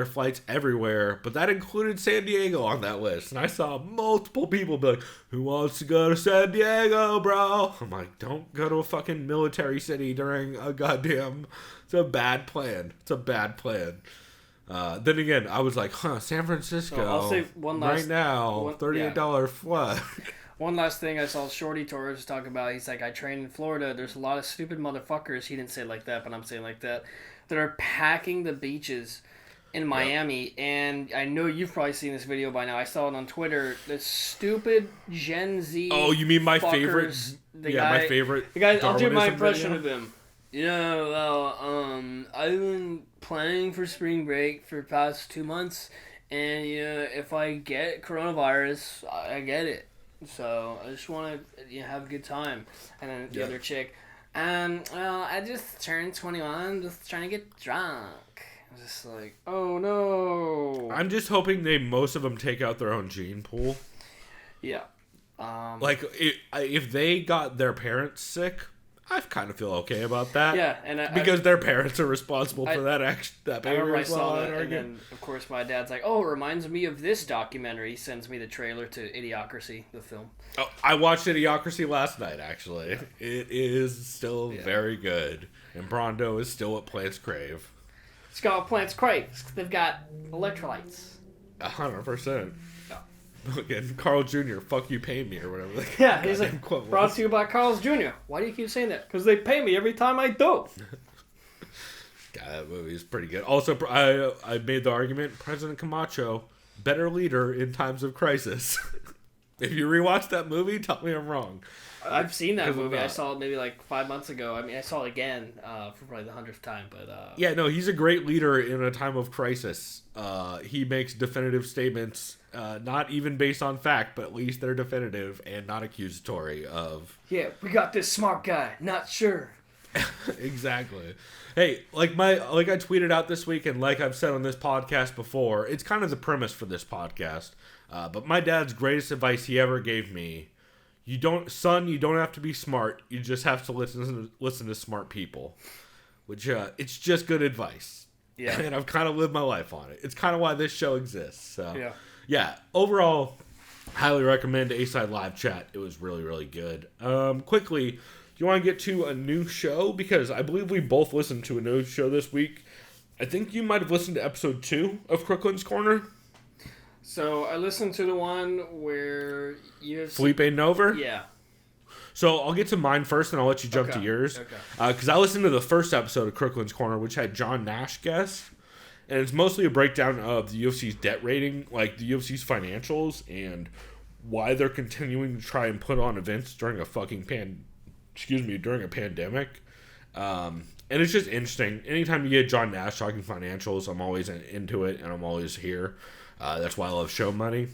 flights everywhere, but that included San Diego on that list. And I saw multiple people be like, who wants to go to San Diego, bro? I'm like, don't go to a fucking military city during a goddamn... It's a bad plan. It's a bad plan. Then again, I was like, San Francisco, so I'll say one last, right now, $38 flight. One last thing I saw Shorty Torres talk about. He's like, I train in Florida. There's a lot of stupid motherfuckers. He didn't say it like that, but I'm saying like that. That are packing the beaches in Miami. Yep. And I know you've probably seen this video by now. I saw it on Twitter. The stupid Gen Z. Oh, you mean my fuckers, favorite? My favorite. The guy, I'll do my impression video of him. Yeah, well, I've been planning for spring break for the past 2 months. And, if I get coronavirus, I get it. So I just want to have a good time. And then the other chick, well, I just turned 21, just trying to get drunk. I was just like, oh no. I'm just hoping most of them take out their own gene pool. Yeah. Like if they got their parents sick, I kind of feel okay about that. Yeah, and because their parents are responsible for that behavior as well. And then, of course, my dad's like, "Oh, it reminds me of this documentary." He sends me the trailer to Idiocracy, the film. Oh, I watched Idiocracy last night. Actually, it is still very good, and Brondo is still what plants crave. It's got what plants crave. They've got electrolytes. 100%. Again, Carl Jr., fuck you, pay me, or whatever. Yeah, he's like, brought to you by Carl's Jr. Why do you keep saying that? Because they pay me every time I do. God, that movie is pretty good. Also, I made the argument, President Camacho, better leader in times of crisis. If you rewatch that movie, tell me I'm wrong. I've seen that movie. I saw it maybe like 5 months ago. I mean, I saw it again for probably the 100th time. But yeah, no, he's a great leader in a time of crisis. He makes definitive statements, not even based on fact, but at least they're definitive and not accusatory of... Yeah, we got this smart guy. Not sure. Exactly. Hey, like I tweeted out this week, and like I've said on this podcast before, it's kind of the premise for this podcast. But my dad's greatest advice he ever gave me: you don't have to be smart. You just have to listen to smart people. Which it's just good advice. Yeah. And I've kind of lived my life on it. It's kind of why this show exists. So yeah. Overall, highly recommend A-Side Live Chat. It was really, really good. Quickly, do you want to get to a new show? Because I believe we both listened to a new show this week. I think you might have listened to episode 2 of Crooklyn's Corner. So I listened to the one where you... Felipe Nover? Yeah. So I'll get to mine first, and I'll let you jump to yours. Okay. Because I listened to the first episode of Crooklyn's Corner, which had John Nash guest. And it's mostly a breakdown of the UFC's debt rating, like the UFC's financials, and why they're continuing to try and put on events during a during a pandemic. And it's just interesting. Anytime you get John Nash talking financials, I'm always into it, and I'm always here. That's why I love show money.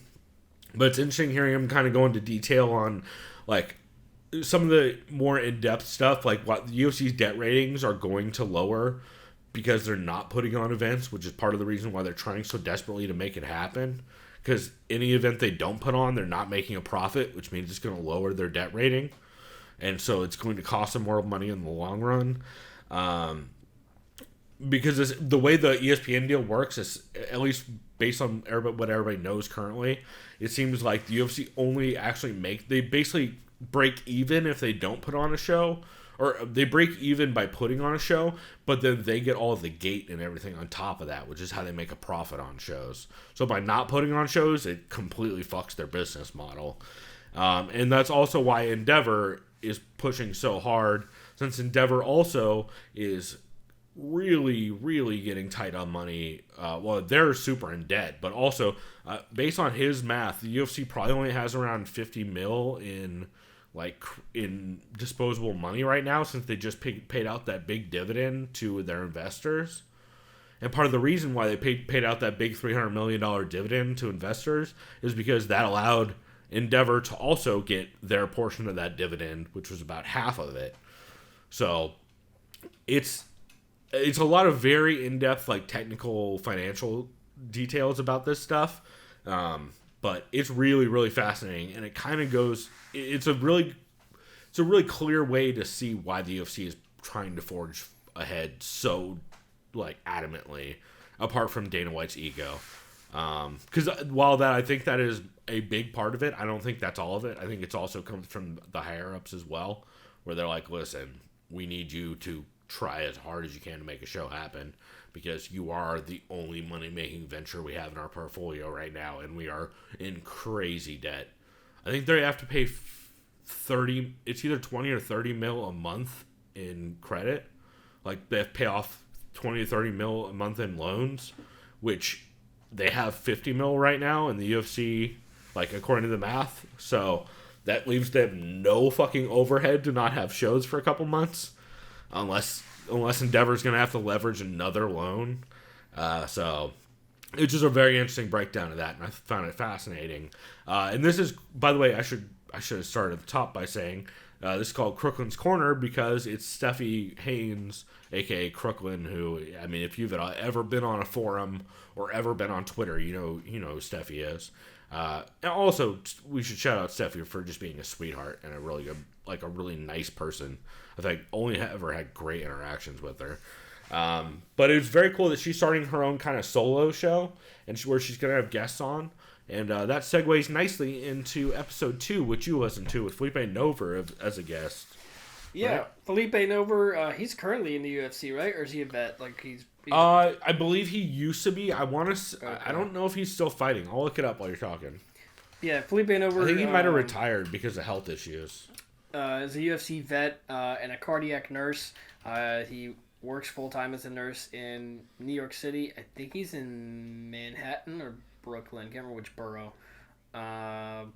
But it's interesting hearing him kind of go into detail on, like, some of the more in-depth stuff, like what the UFC's debt ratings are going to lower because they're not putting on events, which is part of the reason why they're trying so desperately to make it happen. Because any event they don't put on, they're not making a profit, which means it's going to lower their debt rating. And so it's going to cost them more money in the long run. Because the way the ESPN deal works is, at least based on what everybody knows currently, it seems like the UFC only actually they basically break even if they don't put on a show, or they break even by putting on a show, but then they get all of the gate and everything on top of that, which is how they make a profit on shows. So by not putting on shows, it completely fucks their business model. And that's also why Endeavor is pushing so hard, since Endeavor also is really, really getting tight on money. Well, they're super in debt, but also based on his math, the UFC probably only has around $50 million in disposable money right now, since they just paid out that big dividend to their investors. And part of the reason why they paid out that big $300 million dividend to investors is because that allowed Endeavor to also get their portion of that dividend, which was about half of it. So it's a lot of very in-depth, like, technical financial details about this stuff. But it's really, really fascinating, and it kind of goes. It's a really clear way to see why the UFC is trying to forge ahead so, like, adamantly, apart from Dana White's ego. Because while I think that is a big part of it, I don't think that's all of it. I think it's also comes from the higher ups as well, where they're like, listen, we need you to try as hard as you can to make a show happen, because you are the only money-making venture we have in our portfolio right now, and we are in crazy debt. I think they have to pay it's either 20 or 30 mil a month in credit. Like, they have to pay off 20 to 30 mil a month in loans, which they have 50 mil right now in the UFC, like, according to the math. So that leaves them no fucking overhead to not have shows for a couple months, unless Endeavor's going to have to leverage another loan. So it's just a very interesting breakdown of that, and I found it fascinating. And this is, by the way, I should have started at the top by saying this is called Crooklyn's Corner because it's Steffi Haynes, a.k.a. Crooklyn, who, I mean, if you've ever been on a forum or ever been on Twitter, you know who Steffi is. And also, we should shout out Steffi for just being a sweetheart and a really good, like, a really nice person. I think only ever had great interactions with her. But it was very cool that she's starting her own kind of solo show, and where she's going to have guests on. And that segues nicely into episode 2, which you listened to, with Felipe Nover as a guest. Yeah, right? Felipe Nover, he's currently in the UFC, right? Or is he a vet? Like, he's I believe he used to be. I want to. Okay. I don't know if he's still fighting. I'll look it up while you're talking. Yeah, Felipe Nover. I think he might have retired because of health issues. Is a UFC vet and a cardiac nurse. He works full-time as a nurse in New York City. I think he's in Manhattan or Brooklyn. Can't remember which borough. I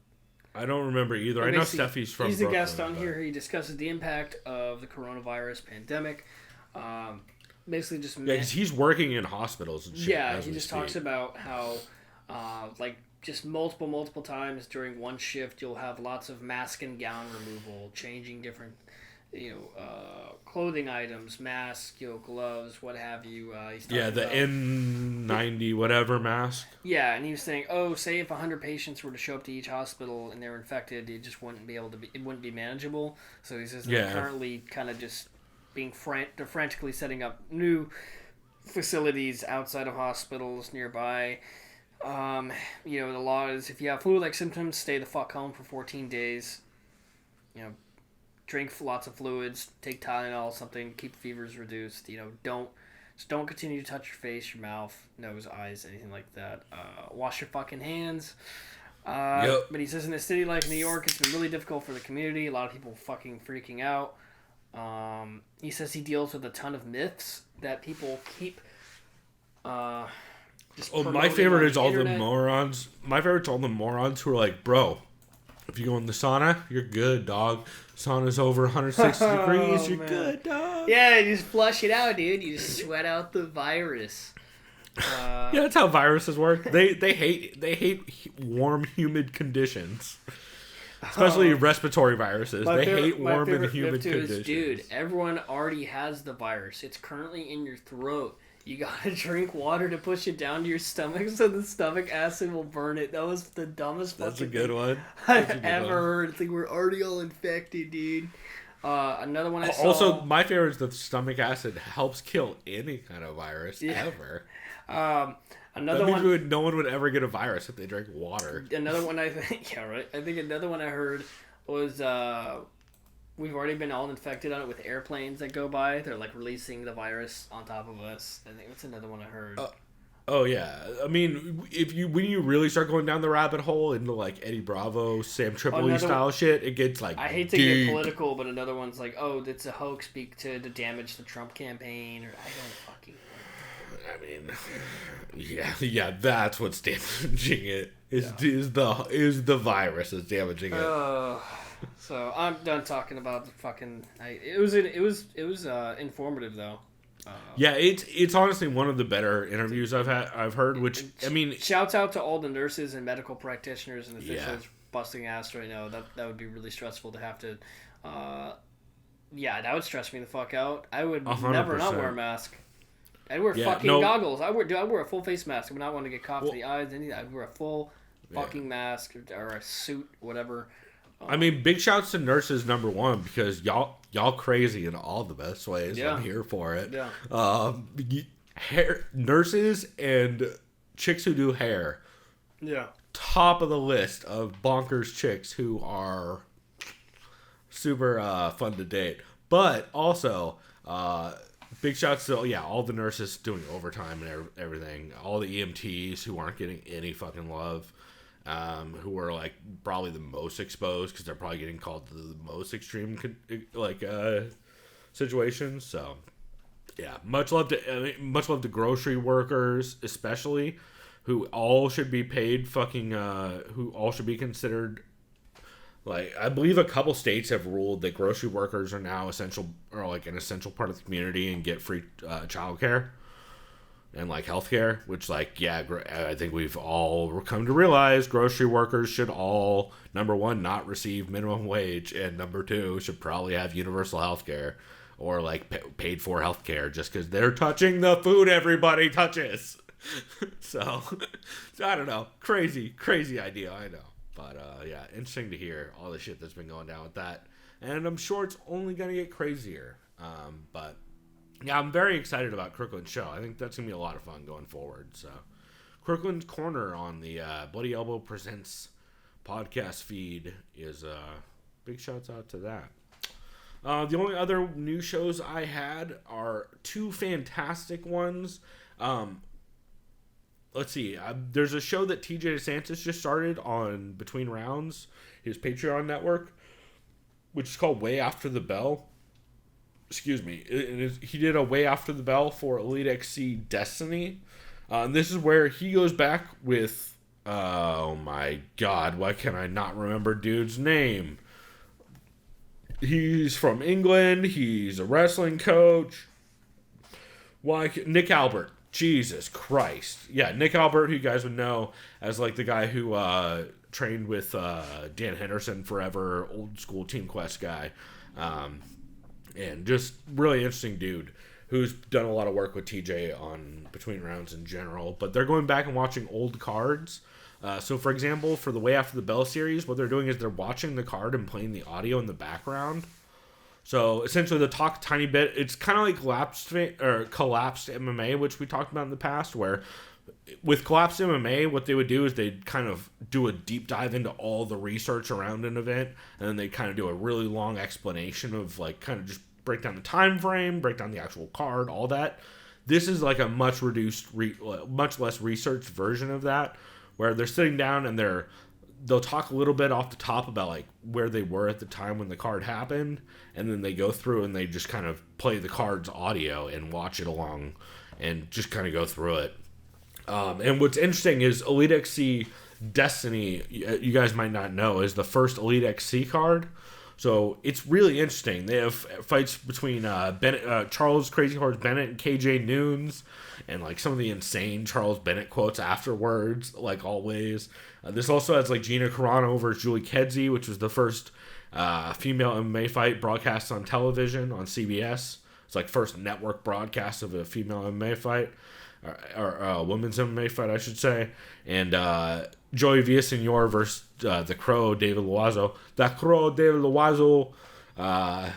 don't remember either. I know Steffi's from He's Brooklyn, a guest on here. He discusses the impact of the coronavirus pandemic. Basically just... Yeah, because he's working in hospitals and shit. Yeah, he just talks about how, like, just multiple times during one shift, you'll have lots of mask and gown removal, changing different, clothing items, masks, gloves, what have you. Yeah, the N90 whatever mask. Yeah, and he was saying, say if 100 patients were to show up to each hospital and they were infected, it just wouldn't be manageable. So he says they're currently kind of just they're frantically setting up new facilities outside of hospitals nearby. The law is if you have flu-like symptoms, stay the fuck home for 14 days. Drink lots of fluids, take Tylenol, something, keep fevers reduced. Don't continue to touch your face, your mouth, nose, eyes, anything like that. Wash your fucking hands. But he says in a city like New York, it's been really difficult for the community. A lot of people fucking freaking out. He says he deals with a ton of myths that people keep. My favorite is all the morons. My favorite's all the morons who are like, bro, if you go in the sauna, you're good, dog. Sauna's over 160 degrees, you're good, dog. Yeah, you just flush it out, dude. You just sweat out the virus. Yeah, that's how viruses work. They hate warm, humid conditions. Especially respiratory viruses. They hate warm and humid conditions. Dude, everyone already has the virus. It's currently in your throat. You gotta drink water to push it down to your stomach so the stomach acid will burn it. That was the dumbest That's a good one. I've ever heard. It's like we're already all infected, dude. Another one I saw... Also, my favorite is that stomach acid helps kill any kind of virus ever. Another one... No one would ever get a virus if they drank water. Another one I think... Yeah, right. I think another one I heard was... We've already been all infected on it with airplanes that go by. They're like releasing the virus on top of us. I think that's another one I heard. Oh yeah, I mean, when you really start going down the rabbit hole into like Eddie Bravo, Sam Tripoli style shit, it gets like. I hate to get political, but another one's like, it's a hoax to damage the Trump campaign, or I don't fucking. I mean, yeah, that's what's damaging it. Is the virus that's damaging it. So I'm done talking about the fucking. It was informative though. Yeah, it's honestly one of the better interviews I've heard. Which I mean, shouts out to all the nurses and medical practitioners and officials busting ass right now. That would be really stressful to have to. That would stress me the fuck out. I would 100%. Never not wear a mask. I'd wear goggles. I wear a full face mask. I would not want to get caught to the eyes. I'd wear a full fucking mask or a suit, whatever. I mean, big shouts to nurses, number one, because y'all crazy in all the best ways. Yeah. I'm here for it. Yeah. Hair nurses and chicks who do hair. Yeah. Top of the list of bonkers chicks who are super fun to date. But also, big shouts to all the nurses doing overtime and everything. All the EMTs who aren't getting any fucking love. Who are like probably the most exposed because they're probably getting called to the most extreme situations. So much love to grocery workers, especially who all should be paid who all should be considered. Like, I believe a couple states have ruled that grocery workers are now an essential part of the community and get free childcare. And like healthcare, which I think we've all come to realize grocery workers should all, number one, not receive minimum wage, and number two, should probably have universal healthcare or paid for healthcare just because they're touching the food everybody touches. so I don't know, crazy idea, I know, but interesting to hear all the shit that's been going down with that, and I'm sure it's only gonna get crazier. But. Yeah, I'm very excited about Crooklyn's show. I think that's going to be a lot of fun going forward. So, Crooklyn's Corner on the Bloody Elbow Presents podcast feed is big shouts out to that. The only other new shows I had are two fantastic ones. Let's see. There's a show that TJ DeSantis just started on Between Rounds, his Patreon network, which is called Way After the Bell. Excuse me. He did a Way After the Bell for Elite XC Destiny. And this is where he goes back with... oh my god, why can I not remember dude's name? He's from England. He's a wrestling coach. Nick Albert. Jesus Christ. Yeah, Nick Albert, who you guys would know as the guy who trained with Dan Henderson forever, old school Team Quest guy. And just really interesting dude who's done a lot of work with TJ on Between Rounds in general. But they're going back and watching old cards. So, for example, for the Way After the Bell series, what they're doing is they're watching the card and playing the audio in the background. So, essentially, they'll talk a tiny bit. It's kind of like collapsed MMA, which we talked about in the past, where with collapsed MMA, what they would do is they'd kind of do a deep dive into all the research around an event, and then they'd kind of do a really long explanation of kind of just break down the time frame, break down the actual card, all that. This is a much reduced, much less researched version of that, where they're sitting down and they'll talk a little bit off the top about where they were at the time when the card happened, and then they go through and they just kind of play the card's audio and watch it along and just kind of go through it. And what's interesting is Elite XC Destiny, you guys might not know, is the first Elite XC card. So it's really interesting. They have fights between Charles Crazy Horse Bennett and KJ Noons, and some of the insane Charles Bennett quotes afterwards, always. This also has Gina Carano versus Julie Kedzie, which was the first female MMA fight broadcast on television on CBS. It's first network broadcast of a female MMA fight. Or women's MMA fight, I should say. And Joey Villasenor versus the Crow, David Loiseau. The Crow, David Loiseau.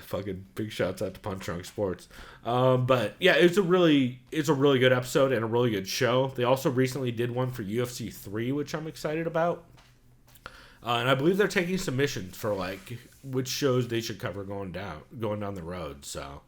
Fucking big shouts out to Punch Drunk Sports. But yeah, it's a really good episode and a really good show. They also recently did one for UFC 3, which I'm excited about. And I believe they're taking submissions for which shows they should cover going down the road. So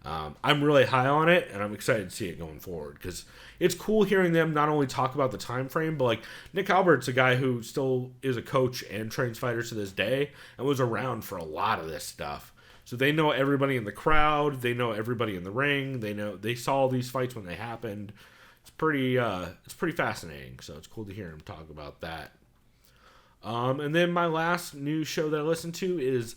I'm really high on it, and I'm excited to see it going forward because it's cool hearing them not only talk about the time frame, but Nick Albert's a guy who still is a coach and trains fighters to this day and was around for a lot of this stuff. So they know everybody in the crowd, they know everybody in the ring, they saw these fights when they happened. It's pretty fascinating. So it's cool to hear him talk about that. And then my last new show that I listened to is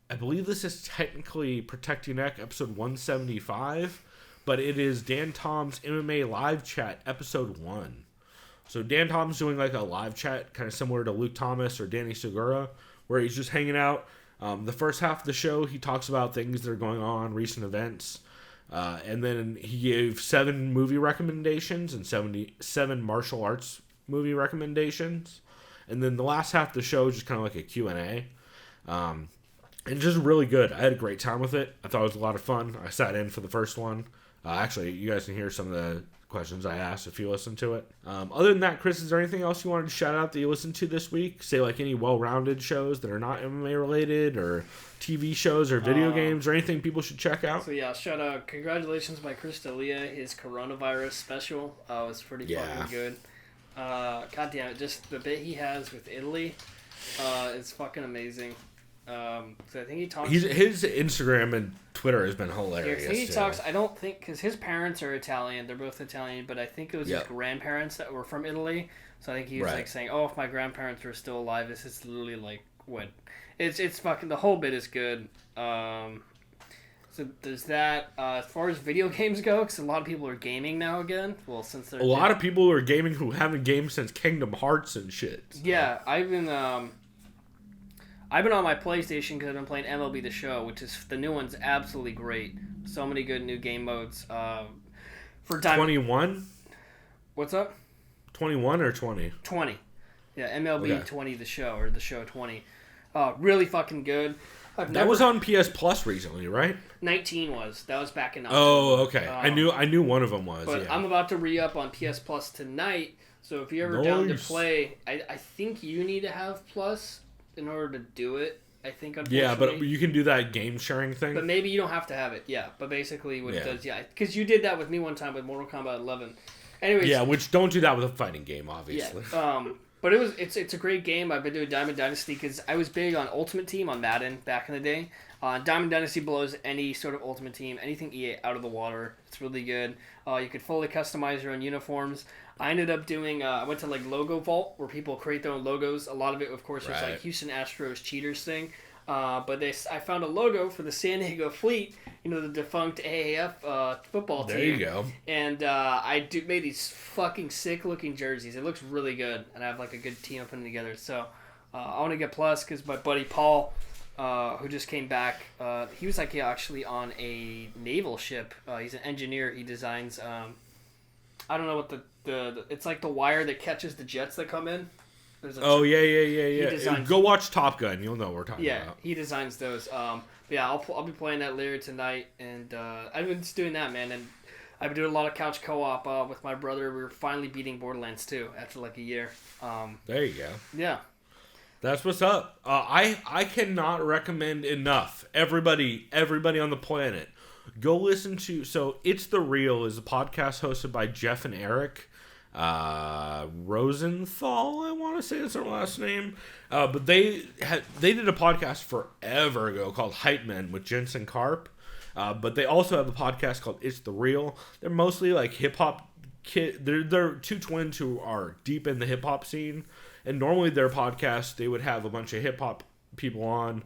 I believe this is technically Protect Your Neck, episode 175, but it is Dan Tom's MMA live chat, episode 1. So Dan Tom's doing like a live chat, kind of similar to Luke Thomas or Danny Segura, where he's just hanging out. The first half of the show, he talks about things that are going on, recent events. And then he gave 7 movie recommendations and 7 martial arts movie recommendations. And then the last half of the show is just kind of like a Q&A. And just really good. I had a great time with it. I thought it was a lot of fun. I sat in for the first one. Actually, you guys can hear some of the questions I asked if you listen to it. Other than that, Chris, is there anything else you wanted to shout out that you listened to this week? Say like any well-rounded shows that are not MMA related, or TV shows or video games, or anything people should check out? So yeah, shout out, congratulations by Chris D'Elia. His coronavirus special was pretty fucking good. God damn it, just the bit he has with Italy is fucking amazing. So I think he talks. His Instagram and Twitter has been hilarious. Yeah, I think he talks. I don't think, because his parents are Italian. They're both Italian, but I think it was his grandparents that were from Italy. So I think he was like saying, "Oh, if my grandparents were still alive, this is literally like what." It's fucking, the whole bit is good. So there's that. As far as video games go, because a lot of people are gaming now again. Well, since they're a lot of people are gaming who haven't gamed since Kingdom Hearts and shit. So. Yeah, I've been on my PlayStation because I've been playing MLB The Show, which is, the new one's absolutely great. So many good new game modes. For 21. What's up? 21 or 20? 20. Yeah, MLB 20 The Show, or The Show 20. Really fucking good. That was on PS Plus recently, right? 19 was. That was back in October. Oh, okay. I knew one of them was. But I'm about to re-up on PS Plus tonight. So if you're ever down to play, I think you need to have Plus in order to do it. I think, unfortunately. Yeah, but you can do that game sharing thing. But maybe you don't have to have it. Yeah, but basically what it does, because you did that with me one time with Mortal Kombat 11. Anyways. Yeah, which don't do that with a fighting game, obviously. Yeah. But it's a great game. I've been doing Diamond Dynasty because I was big on Ultimate Team on Madden back in the day. Diamond Dynasty blows any sort of Ultimate Team, anything EA, out of the water. It's really good. You could fully customize your own uniforms. I ended up doing, I went to like Logo Vault where people create their own logos. A lot of it, of course, was like Houston Astros cheaters thing. But I found a logo for the San Diego Fleet, the defunct AAF football team. There you go. And I made these fucking sick-looking jerseys. It looks really good, and I have like a good team of putting together. So I want to get Plus because my buddy Paul, who just came back, he was like actually on a naval ship. He's an engineer. He designs. I don't know what the it's like the wire that catches the jets that come in. Yeah. Go watch Top Gun. You'll know what we're talking about. Yeah, he designs those. But yeah, I'll be playing that later tonight, and I've been just doing that, man. And I've been doing a lot of couch co-op with my brother. We're finally beating Borderlands 2 after like a year. There you go. Yeah. That's what's up. I cannot recommend enough. Everybody on the planet, go listen to. So It's The Real is a podcast hosted by Jeff and Eric. Rosenthal, I want to say that's their last name. But they did a podcast forever ago called Hype Men with Jensen Karp. But they also have a podcast called It's The Real. They're mostly like hip hop they're two twins who are deep in the hip hop scene. And normally their podcast, they would have a bunch of hip hop people on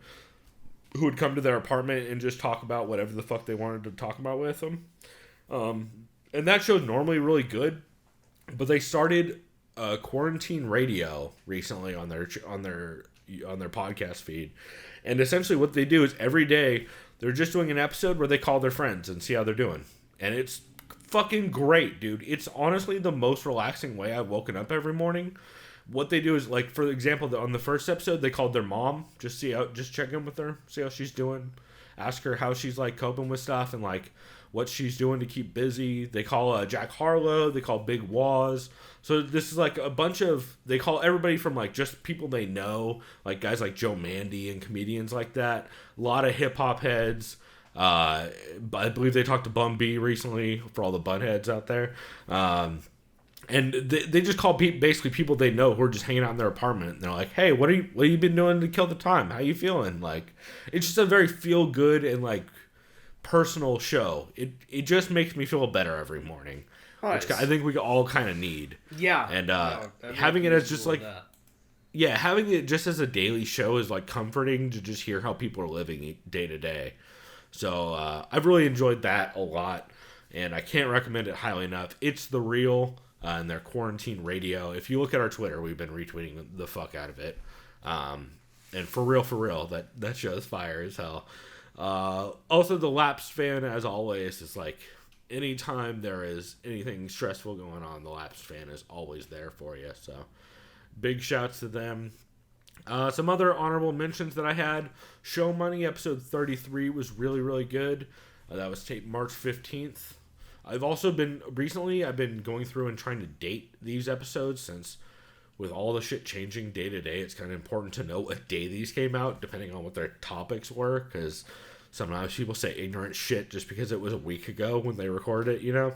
who would come to their apartment and just talk about whatever the fuck they wanted to talk about with them. And that show's normally really good. But they started quarantine radio recently on their podcast feed, and essentially what they do is every day they're just doing an episode where they call their friends and see how they're doing, and it's fucking great, dude. It's honestly the most relaxing way I've woken up every morning. What they do is, like, for example, on the first episode they called their mom, just check in with her, see how she's doing, ask her how she's like coping with stuff and like what she's doing to keep busy. They call Jack Harlow. They call Big Waz. So this is like a bunch of... They call everybody from like just people they know. Like guys like Joe Mandy and comedians like that. A lot of hip-hop heads. I believe they talked to Bum B recently for all the buttheads out there. And they just call basically people they know who are just hanging out in their apartment. And they're like, hey, what have you been doing to kill the time? How you feeling? Like, it's just a very feel-good and like personal show. It just makes me feel better every morning, which I think we all kind of need. Yeah. And having it as just like yeah, having it just as a daily show is like comforting to just hear how people are living day to day. So I've really enjoyed that a lot, and I can't recommend it highly enough. It's The Real and their quarantine radio. If you look at our Twitter, we've been retweeting the fuck out of it. And for real, that show is fire as hell. Also, the Lapsed Fan, as always, is like anytime there is anything stressful going on, the Lapsed Fan is always there for you. So big shouts to them. Some other honorable mentions that I had. Show Money episode 33 was really, really good. That was taped March 15th. I've been going through and trying to date these episodes, since with all the shit changing day to day, it's kind of important to know what day these came out, depending on what their topics were, because sometimes people say ignorant shit just because it was a week ago when they recorded it, you know?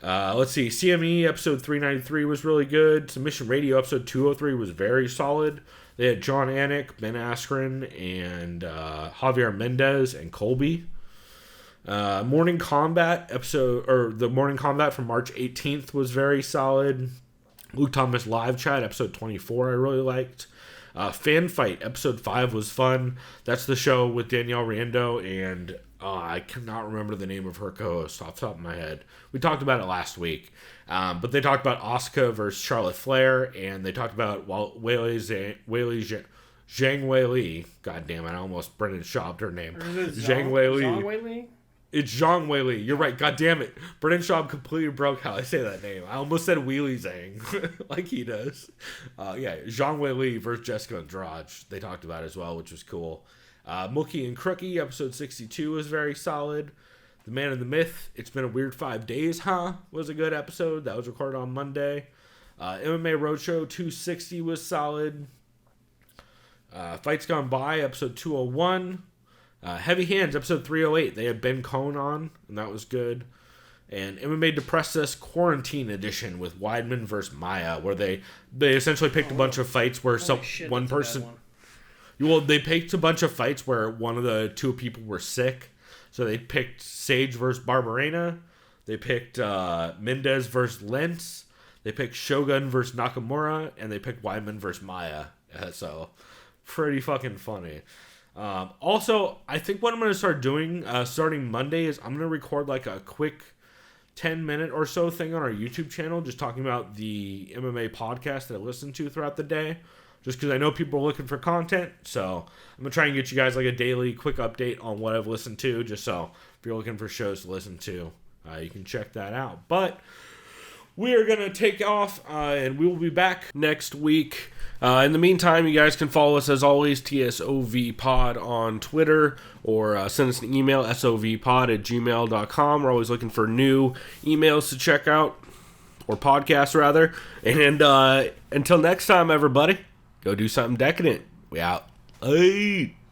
Let's see. CME episode 393 was really good. Submission Radio episode 203 was very solid. They had John Anik, Ben Askren, and Javier Mendez and Colby. Morning Combat episode, or the Morning Combat from March 18th was very solid. Luke Thomas Live Chat episode 24 I really liked. Fan Fight episode 5 was fun. That's the show with Danielle Riendeau and I cannot remember the name of her co-host off the top of my head. We talked about it last week. But they talked about Asuka versus Charlotte Flair, and they talked about Zhang Weili. God damn it, I almost Brendan Schaubed her name. Zhang Weili. It's Zhang Weili. You're right. God damn it. Brendan Schaub completely broke how I say that name. I almost said Wheelie Zhang like he does. Zhang Weili versus Jessica Andrade. They talked about it as well, which was cool. Mookie and Crookie, episode 62 was very solid. The Man and the Myth, It's Been a Weird 5 Days, Huh? Was a good episode. That was recorded on Monday. MMA Roadshow 260 was solid. Fights Gone By, episode 201. Heavy Hands, episode 308. They had Ben Cohn on, and that was good. And MMA Depressed Us Quarantine Edition with Weidman versus Maya, where they essentially picked a bunch of fights where one person... Well, they picked a bunch of fights where one of the two people were sick. So they picked Sage versus Barberena. They picked Mendez versus Lentz. They picked Shogun versus Nakamura. And they picked Weidman versus Maya. So, pretty fucking funny. Also, I think what I'm going to start doing starting Monday is I'm going to record like a quick 10-minute or so thing on our YouTube channel, just talking about the MMA podcast that I listen to throughout the day. Just because I know people are looking for content, so I'm going to try and get you guys like a daily quick update on what I've listened to, just so if you're looking for shows to listen to, you can check that out. But we are going to take off, and we will be back next week. In the meantime, you guys can follow us, as always, TSOVPod on Twitter, or send us an email, sovpod@gmail.com. We're always looking for new emails to check out, or podcasts, rather. And until next time, everybody. Go do something decadent. We out. Hey.